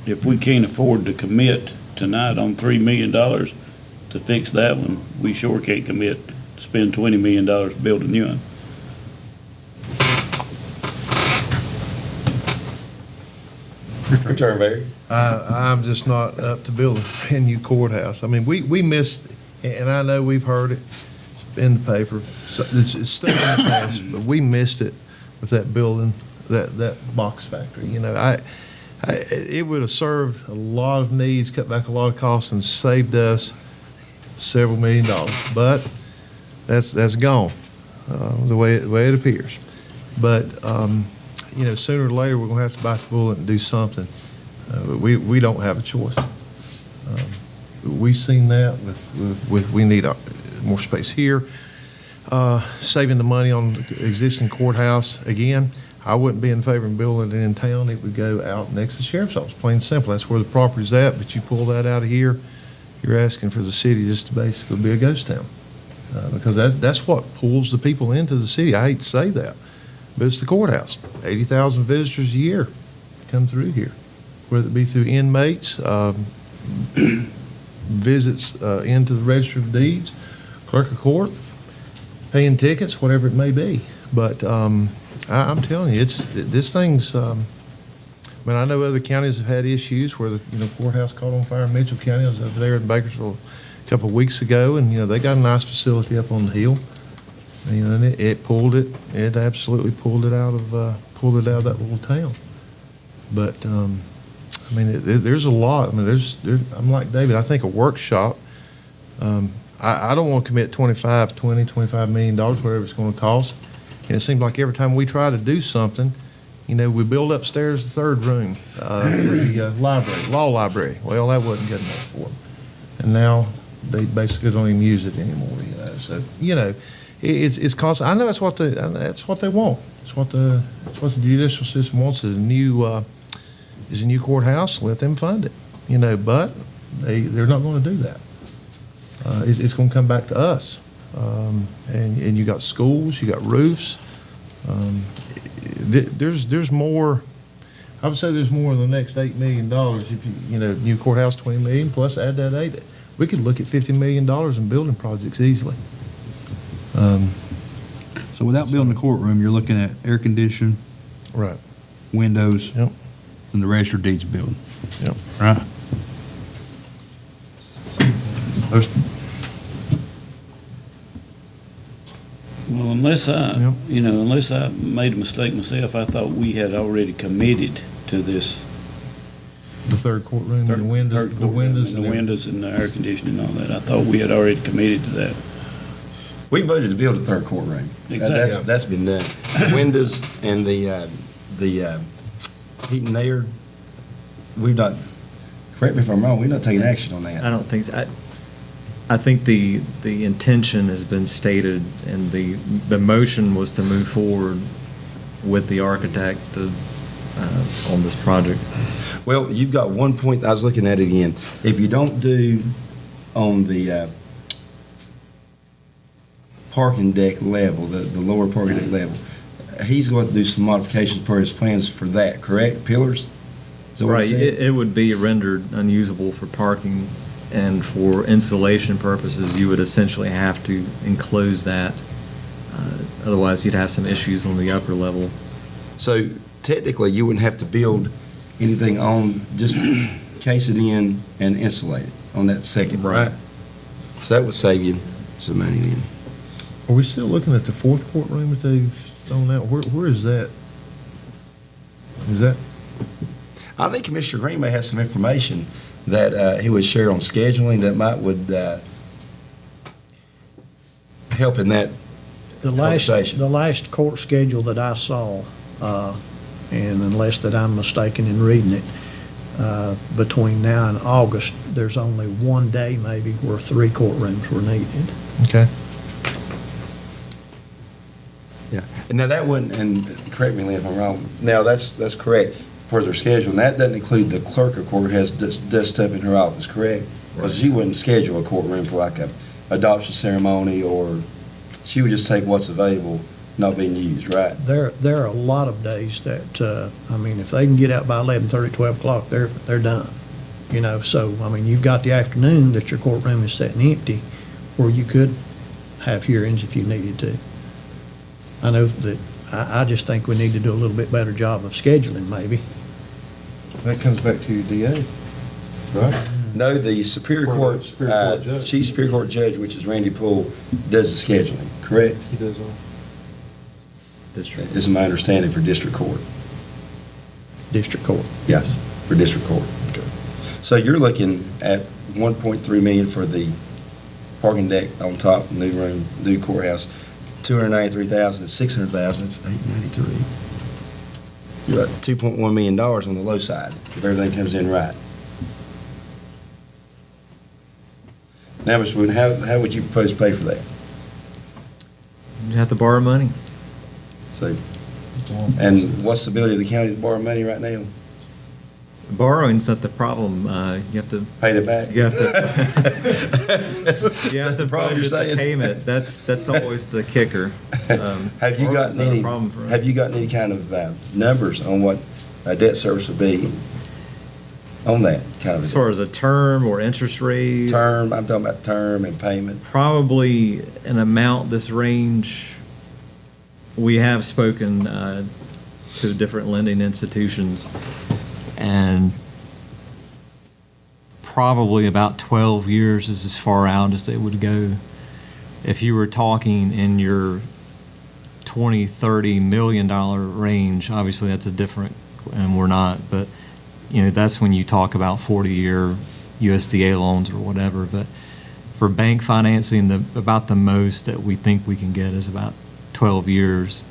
if we can't afford to commit tonight on $3 million to fix that one, we sure can't commit to spend $20 million to build a new one. Your turn, Barry. I'm just not up to building a brand new courthouse. I mean, we missed, and I know we've heard it, it's in the paper, so it's stuck in the past, but we missed it with that building, that box factory. You know, it would have served a lot of needs, cut back a lot of costs, and saved us several $1 million. But that's gone, the way it appears. But you know, sooner or later, we're going to have to bite the bullet and do something. We don't have a choice. We've seen that with we need more space here. Saving the money on the existing courthouse, again, I wouldn't be in favor of building it in town. It would go out next to the sheriff's office, plain and simple. That's where the property's at, but you pull that out of here, you're asking for the city just to basically be a ghost town. Because that's what pulls the people into the city. I hate to say that, but it's the courthouse. 80,000 visitors a year come through here, whether it be through inmates, visits into the Register of Deeds, clerk of court, paying tickets, whatever it may be. But I'm telling you, this thing's. I mean, I know other counties have had issues where the courthouse caught on fire in Mitchell County. I was over there in Bakersville a couple of weeks ago, and they got a nice facility up on the hill. And it pulled it. It absolutely pulled it out of that little town. But I mean, there's a lot. I mean, I'm like David. I think a workshop. I don't want to commit $25 million, whatever it's going to cost. And it seems like every time we try to do something, we build upstairs the third room, the library, law library. Well, that wasn't good enough for them. And now they basically don't even use it anymore. So it's constant. I know that's what they want. It's what the judicial system wants, is a new is a new courthouse, let them fund it, you know, but they're not going to do that. It's going to come back to us. And you got schools, you got roofs. There's more, I would say there's more in the next $8 million if you know, new courthouse, 20 million, plus add that 8. We could look at $50 million in building projects easily. So without building a courtroom, you're looking at air conditioning, Right. windows, Yep. and the registered deeds building, Yep. right? Those- Well, unless Yep. unless I made a mistake myself, I thought we had already committed to this. The third courtroom, and the windows, third the windows. courtroom, and the windows and the air conditioning and all that. I thought we had already committed to that. We voted to build a third courtroom. Exactly. That's been done. The windows and the heat and air, we've not, correct me if I'm wrong, we've not taken action on that. I don't think so. I think the intention has been stated, and the motion was to move forward with the architect on this project. Well, you've got one point, I was looking at it again. If you don't do on the parking deck level, the lower parking deck level, he's going to do some modifications per his plans for that, correct? Pillars? Is that what Right, it said? it would be rendered unusable for parking, and for insulation purposes, you would essentially have to enclose that. Otherwise, you'd have some issues on the upper level. So technically, you wouldn't have to build anything on, just case it in and insulate it on that second, right? So that would save you some money then. Are we still looking at the fourth courtroom that they've thrown out? Where is that? Is that? I think Commissioner Greenway has some information that he would share on scheduling that would help in that conversation. The last court schedule that I saw, and unless that I'm mistaken in reading it, between now and August, there's only one day maybe where 3 courtrooms were needed. Okay. Yeah. And now that wouldn't, and correct me if I'm wrong, now that's correct for their schedule, and that doesn't include the clerk of court who has desktop in her office, correct? Because she wouldn't schedule a courtroom for like a adoption ceremony, or she would just take what's available, not being used, right? There are a lot of days that, I mean, if they can get out by 11:30, 12 o'clock, they're done. You know, so, I mean, you've got the afternoon that your courtroom is sitting empty, where you could have hearings if you needed to. I know that, I just think we need to do a little bit better job of scheduling, maybe. That comes back to your DA, right? No, the Superior Or the Court, Superior Court judge. Chief Superior Court Judge, which is Randy Poole, does the scheduling, correct? He does all. District. Is my understanding for district court. District court. Yes, for district court. So you're looking at 1.3 million for the parking deck on top, new room, new courthouse, 293,000, 600,000, it's 893. You're about $2.1 million on the low side, if everything comes in right. Now, Mr. Wood, how would you propose to pay for that? You have to borrow money. So, and what's the ability of the county to borrow money right now? Borrowing's not the problem. You have to Pay it back? You have to. You have to the problem you're budget the saying? payment. That's always the kicker. Have you gotten borrowing's not a any, problem for us. have you gotten any kind of numbers on what a debt service would be on that kind of? As far as a term or interest rate? Term, I'm talking about term and payment. Probably an amount this range. We have spoken to different lending institutions, and probably about 12 years is as far out as they would go. If you were talking in your $20, $30 million range, obviously that's a different, and we're not, but that's when you talk about 40-year USDA loans or whatever. But for bank financing, about the most that we think we can get is about 12 years.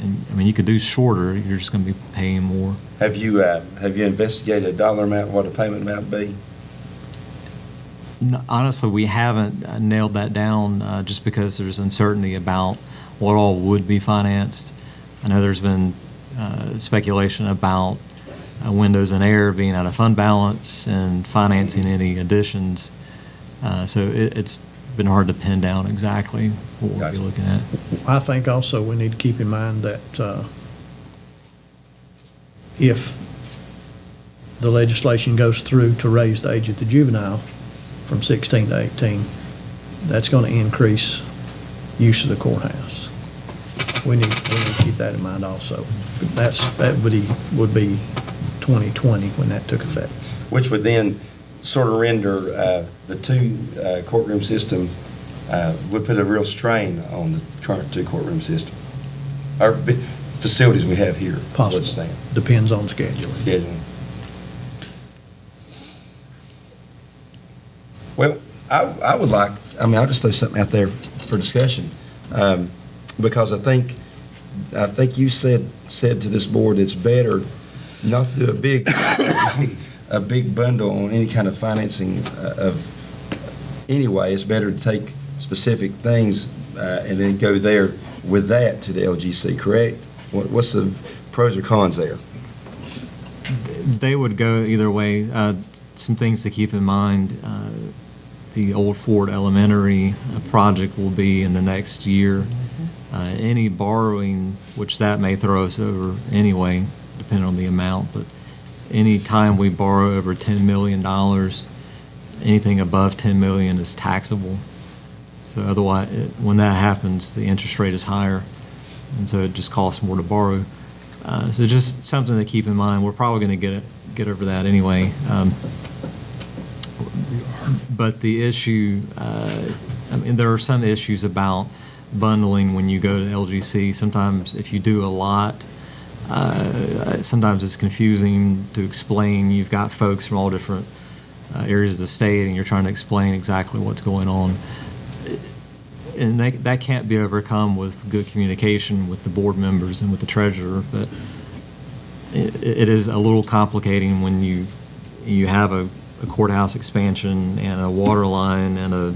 And I mean, you could do shorter, you're just going to be paying more. Have you investigated a dollar amount, what a payment amount would be? Honestly, we haven't nailed that down just because there's uncertainty about what all would be financed. I know there's been speculation about windows and air being out of fund balance and financing any additions. So it's been hard to pin down exactly what we'll be looking at. I think also we need to keep in mind that if the legislation goes through to raise the age of the juvenile from 16 to 18, that's going to increase use of the courthouse. We need to keep that in mind also. That would be 2020 when that took effect. Which would then sort of render the two courtroom system, would put a real strain on the current two courtroom system. Our facilities we have here. is what it's saying. Depends on scheduling. Scheduling. Well, I would like, I'll just throw something out there for discussion, because I think you said to this board it's better not to do a big bundle on any kind of financing of anyway. It's better to take specific things and then go there with that to the LGC, correct? What's the pros or cons there? They would go either way. Some things to keep in mind, the Old Ford Elementary project will be in the next year. Any borrowing, which that may throw us over anyway, depending on the amount, but any time we borrow over $10 million, anything above $10 million is taxable. So otherwise, when that happens, the interest rate is higher, and so it just costs more to borrow. So just something to keep in mind. We're probably going to get over that anyway. But the issue, there are some issues about bundling when you go to LGC. Sometimes if you do a lot, sometimes it's confusing to explain. You've got folks from all different areas of the state, and you're trying to explain exactly what's going on. And that can't be overcome with good communication with the board members and with the treasurer, but it is a little complicating when you have a courthouse expansion and a water line and a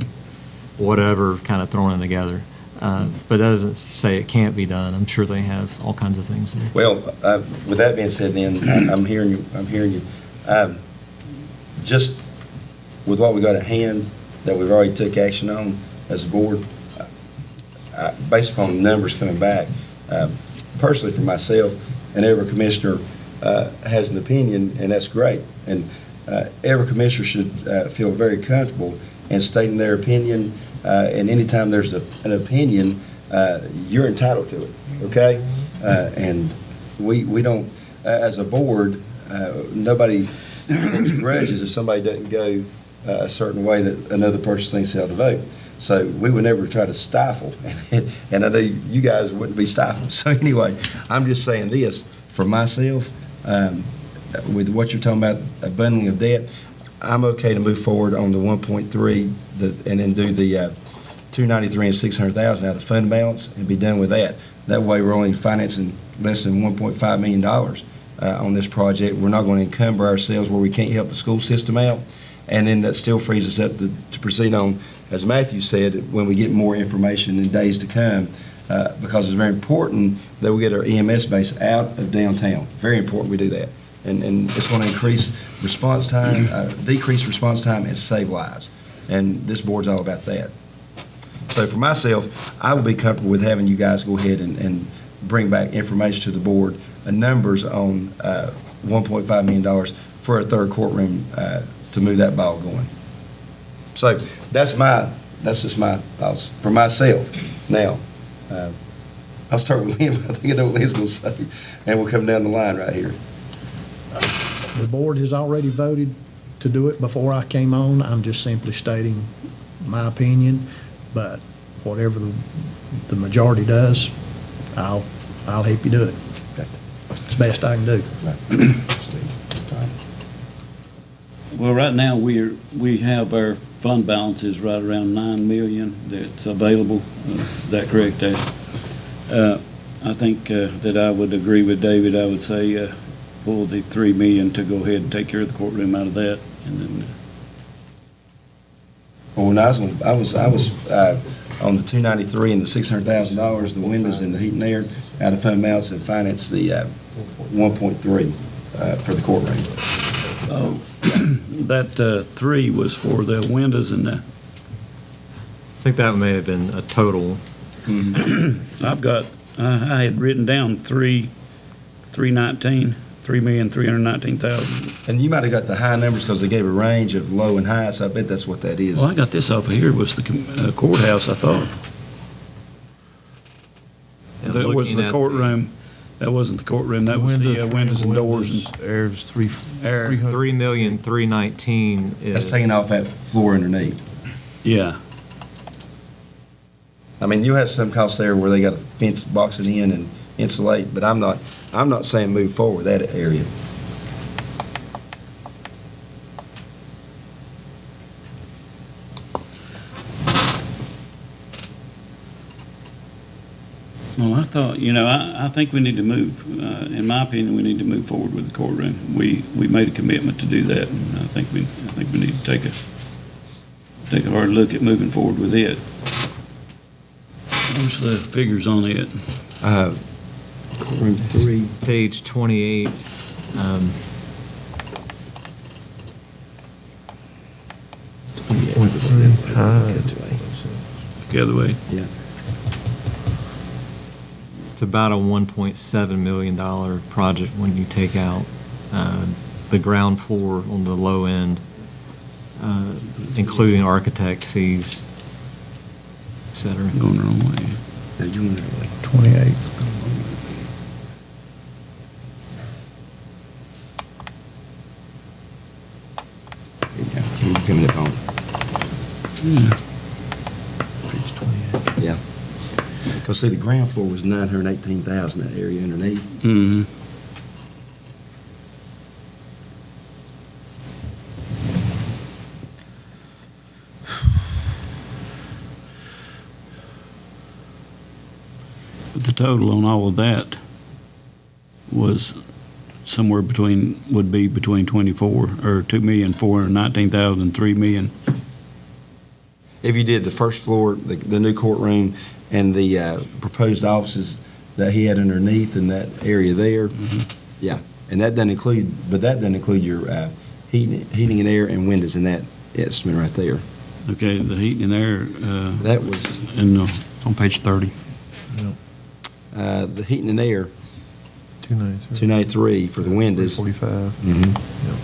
whatever kind of thrown in together. But that doesn't say it can't be done. I'm sure they have all kinds of things there. Well, with that being said, then I'm hearing you. Just with what we got at hand that we've already took action on as a board, based upon the numbers coming back, personally for myself, and every commissioner has an opinion, and that's great. And every commissioner should feel very comfortable in stating their opinion. And anytime there's an opinion, you're entitled to it, okay? And we don't, as a board, nobody holds grudges if somebody doesn't go a certain way that another person thinks they ought to vote. So we would never try to stifle, and I know you guys wouldn't be stifled. So anyway, I'm just saying this, for myself, with what you're talking about, a bundling of debt, I'm okay to move forward on the 1.3 and then do the 293 and 600,000 out of fund balance and be done with that. That way we're only financing less than $1.5 million on this project. We're not going to encumber ourselves where we can't help the school system out. And then that still frees us up to proceed on, as Matthew said, when we get more information in days to come, because it's very important that we get our EMS base out of downtown. Very important we do that. And it's going to increase response time, decrease response time, and save lives. And this board's all about that. So for myself, I would be comfortable with having you guys go ahead and bring back information to the board, numbers on $1.5 million for a third courtroom to move that ball going. So that's just my thoughts for myself. Now, I'll start with him. I think I know what Lynn's going to say, and we'll come down the line right here. The board has already voted to do it before I came on. I'm just simply stating my opinion, but whatever the majority does, I'll help you do it. Okay. It's the best I can do. Well, right now, we have our fund balances right around $9 million that's available. Is that correct, Ashley? I think that I would agree with David. I would say pull the $3 million to go ahead and take care of the courtroom out of that, and then. Well, when I was on the 293 and the $600,000, the windows and the heat and air out of fund balance and finance the 1.3 for the courtroom. Oh, that 3 was for the windows and the, I think that may have been a total. I had written down 319, 3,319,000. And you might have got the high numbers because they gave a range of low and high, so I bet that's what that is. Well, I got this off of here, was the courthouse, I thought. And That was looking the at courtroom. That wasn't the courtroom, that was the windows and doors and Air was three. air. 3,319,000 is. That's taking off that floor underneath. Yeah. I mean, you have some costs there where they got to fence, box it in and insulate, but I'm not saying move forward that area. Well, I thought, I think we need to move, in my opinion, we need to move forward with the courtroom. We made a commitment to do that, and I think we need to take a hard look at moving forward with it. What's the figures on it? Courtroom 3. Page 28. The other way? Yeah. It's about a $1.7 million project when you take out the ground floor on the low end, including architect fees, et cetera. Going the wrong way. Now, you want to like 28. Can you give me that on? Yeah. Page 28. Yeah. Because see, the ground floor was 918,000, that area underneath. Mm-hmm. The total on all of that was somewhere would be between 24, or 2,419,000, 3 million. If you did the first floor, the new courtroom, and the proposed offices that he had underneath in that area there, yeah. And that doesn't include, your heating and air and windows in that estimate right there. Okay, the heating and air, That was, It's on page 30. the heating and air, 293. 293 for the windows. 45. Mhm. Yep.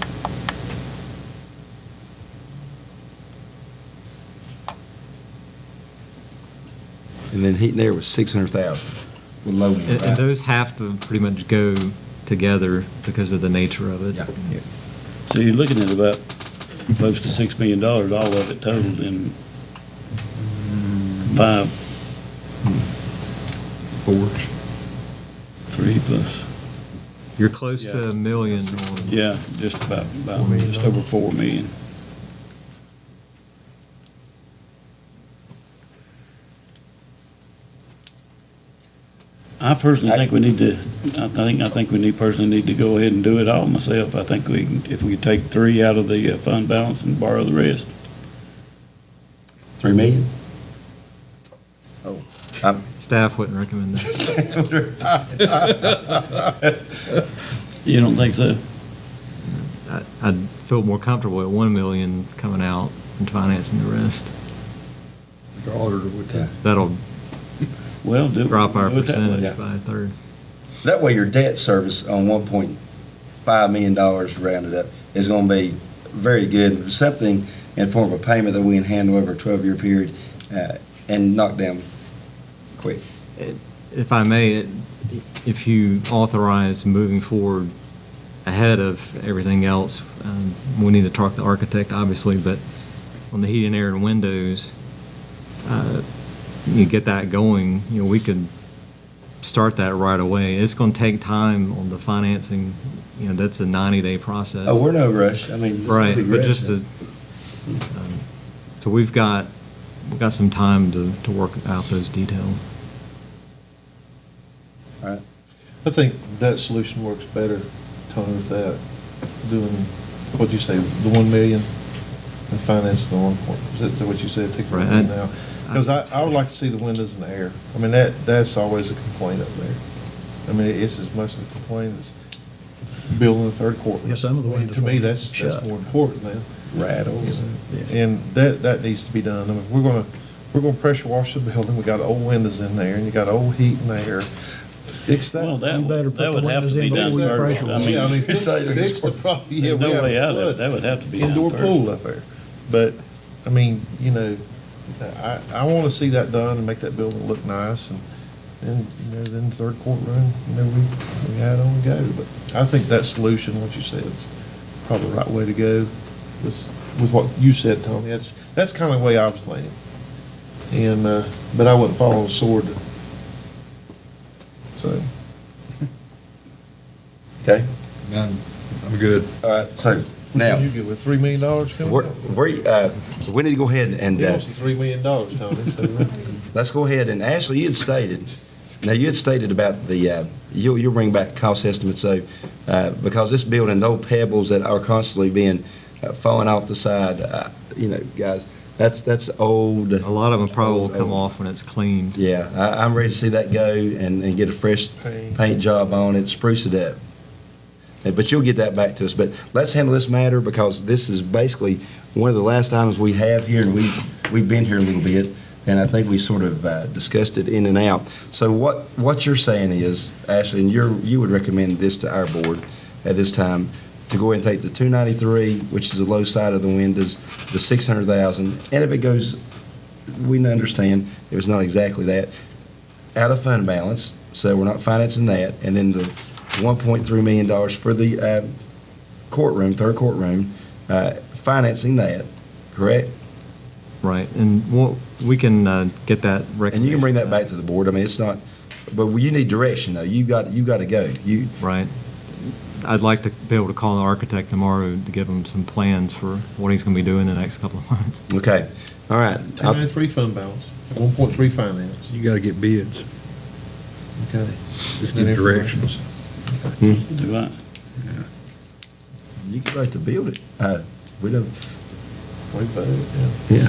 And then heating and air was 600,000 with low end. And those have to pretty much go together because of the nature of it. Yeah. so you're looking at about close to $6 million, all of it totaled in 5, 3 plus. You're close to Yeah. $1 million on. Yeah, just about just over 4 million. I personally think we need to, I think we personally need to go ahead and do it all myself. I think if we could take 3 out of the fund balance and borrow the rest. 3 million? Oh, Staff wouldn't recommend that. You don't think so? I'd feel more comfortable at 1 million coming out and financing the rest. your auditor would tell. That'll Well, drop our do it that way. percentage by a third. That way your debt service on $1.5 million rounded up is going to be very good. Something in form of a payment that we can handle over a 12-year period and knock down quick. If I may, if you authorize moving forward ahead of everything else, we need to talk to the architect, obviously, but on the heating, air, and windows, you get that going, we could start that right away. It's going to take time on the financing, that's a 90-day process. Oh, we're no rush. I mean, Right, but just to, so we've got some time to work out those details. All right. I think that solution works better, Tony, with that, doing, what'd you say, the 1 million and finance the 1 point, is that what you said, take the 1 million now? Because I would like to see the windows and the air. I mean, that's always a complaint up there. I mean, it's as much a complaint as building the third courtroom. Yeah, some of the windows To me, won't that's shut. more important now. Rattles. And that needs to be done. I mean, we're gonna pressure wash the building. We got old windows in there, and you got old heat in there. Fix that. Well, You better put that the would have to windows be in done before you first. pressure I wash. mean, Yeah, I mean, fix the problem. Yeah, there's we no have way a out of it. flood. That would have to be done Indoor first. pool up there. But, I mean, you know, I want to see that done and make that building look nice, and you know, then the third courtroom, you know, we had on and go. But I think that solution, what you said, is probably the right way to go with what you said, Tony. That's kind of the way I was leaning. And, but I wouldn't follow the sword. So. Okay, I'm good. all right, so now, You get with $3 million coming up? we need to go ahead and, He wants the $3 million, Tony, so. let's go ahead, and Ashley, you had stated about the, you'll bring back cost estimates, so, because this building, those pebbles that are constantly being, falling off the side, you know, guys, that's old. A lot of them probably will old, come old. off when it's cleaned. Yeah, I'm ready to see that go and get a fresh paint job on it, spruce it up. But you'll get that back to us. But let's handle this matter, because this is basically one of the last items we have here, and we've been here a little bit, and I think we sort of discussed it in and out. So what you're saying is, Ashley, and you would recommend this to our board at this time, to go ahead and take the 293, which is the low side of the windows, the 600,000, and if it goes, we understand it was not exactly that, out of fund balance, so we're not financing that, and then the $1.3 million for the courtroom, third courtroom, financing that, correct? Right, and we can get that recommendation. And you can bring that back to the board. I mean, it's not, but you need direction, though. You got to go. Right. I'd like to be able to call the architect tomorrow to give him some plans for what he's going to be doing the next couple of months. Okay, all right. 293 fund balance, 1.3 finance. You got to get bids. Okay. Just give directions. Do I? You can like to build it. We don't. We voted, yeah.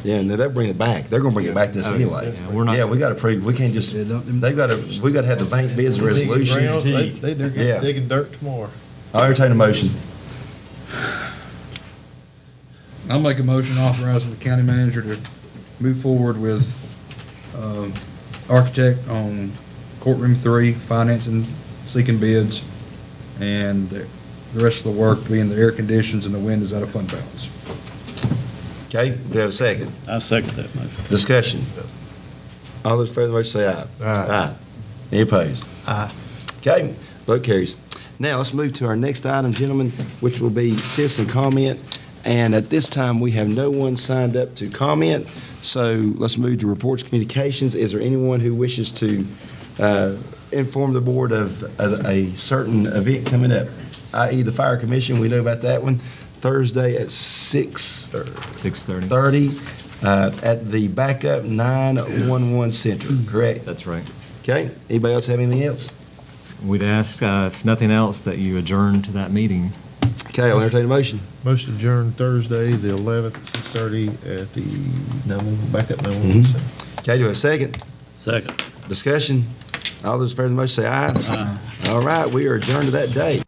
Yeah, and they'll bring it back. They're gonna bring it back to us anyway. Yeah, we're not- Yeah, we gotta prove, we can't just, we gotta have the bank bids resolution. They're Yeah. digging dirt tomorrow. I'll entertain a motion. I'll make a motion authorizing the county manager to move forward with architect on courtroom 3, financing, seeking bids, and the rest of the work being the air conditions and the windows out of fund balance. Okay, do we have a second? I second that motion. Discussion. All those in favor of the motion say aye. Aye. Any opposed? Aye. Okay, vote carries. Now, let's move to our next item, gentlemen, which will be citizen comment. And at this time, we have no one signed up to comment. So let's move to reports, communications. Is there anyone who wishes to inform the board of a certain event coming up, i.e. the fire commission? We know about that one. Thursday at 6:30 at the backup 911 center, correct? That's right. Okay, anybody else have anything else? We'd ask, if nothing else, that you adjourn to that meeting. Okay, I'll entertain a motion. Motion adjourned Thursday, the 11th, 6:30 at the backup 911 center. Okay, do we have a second? Second. Discussion? All those in favor of the motion say aye. Aye. All right, we are adjourned to that day.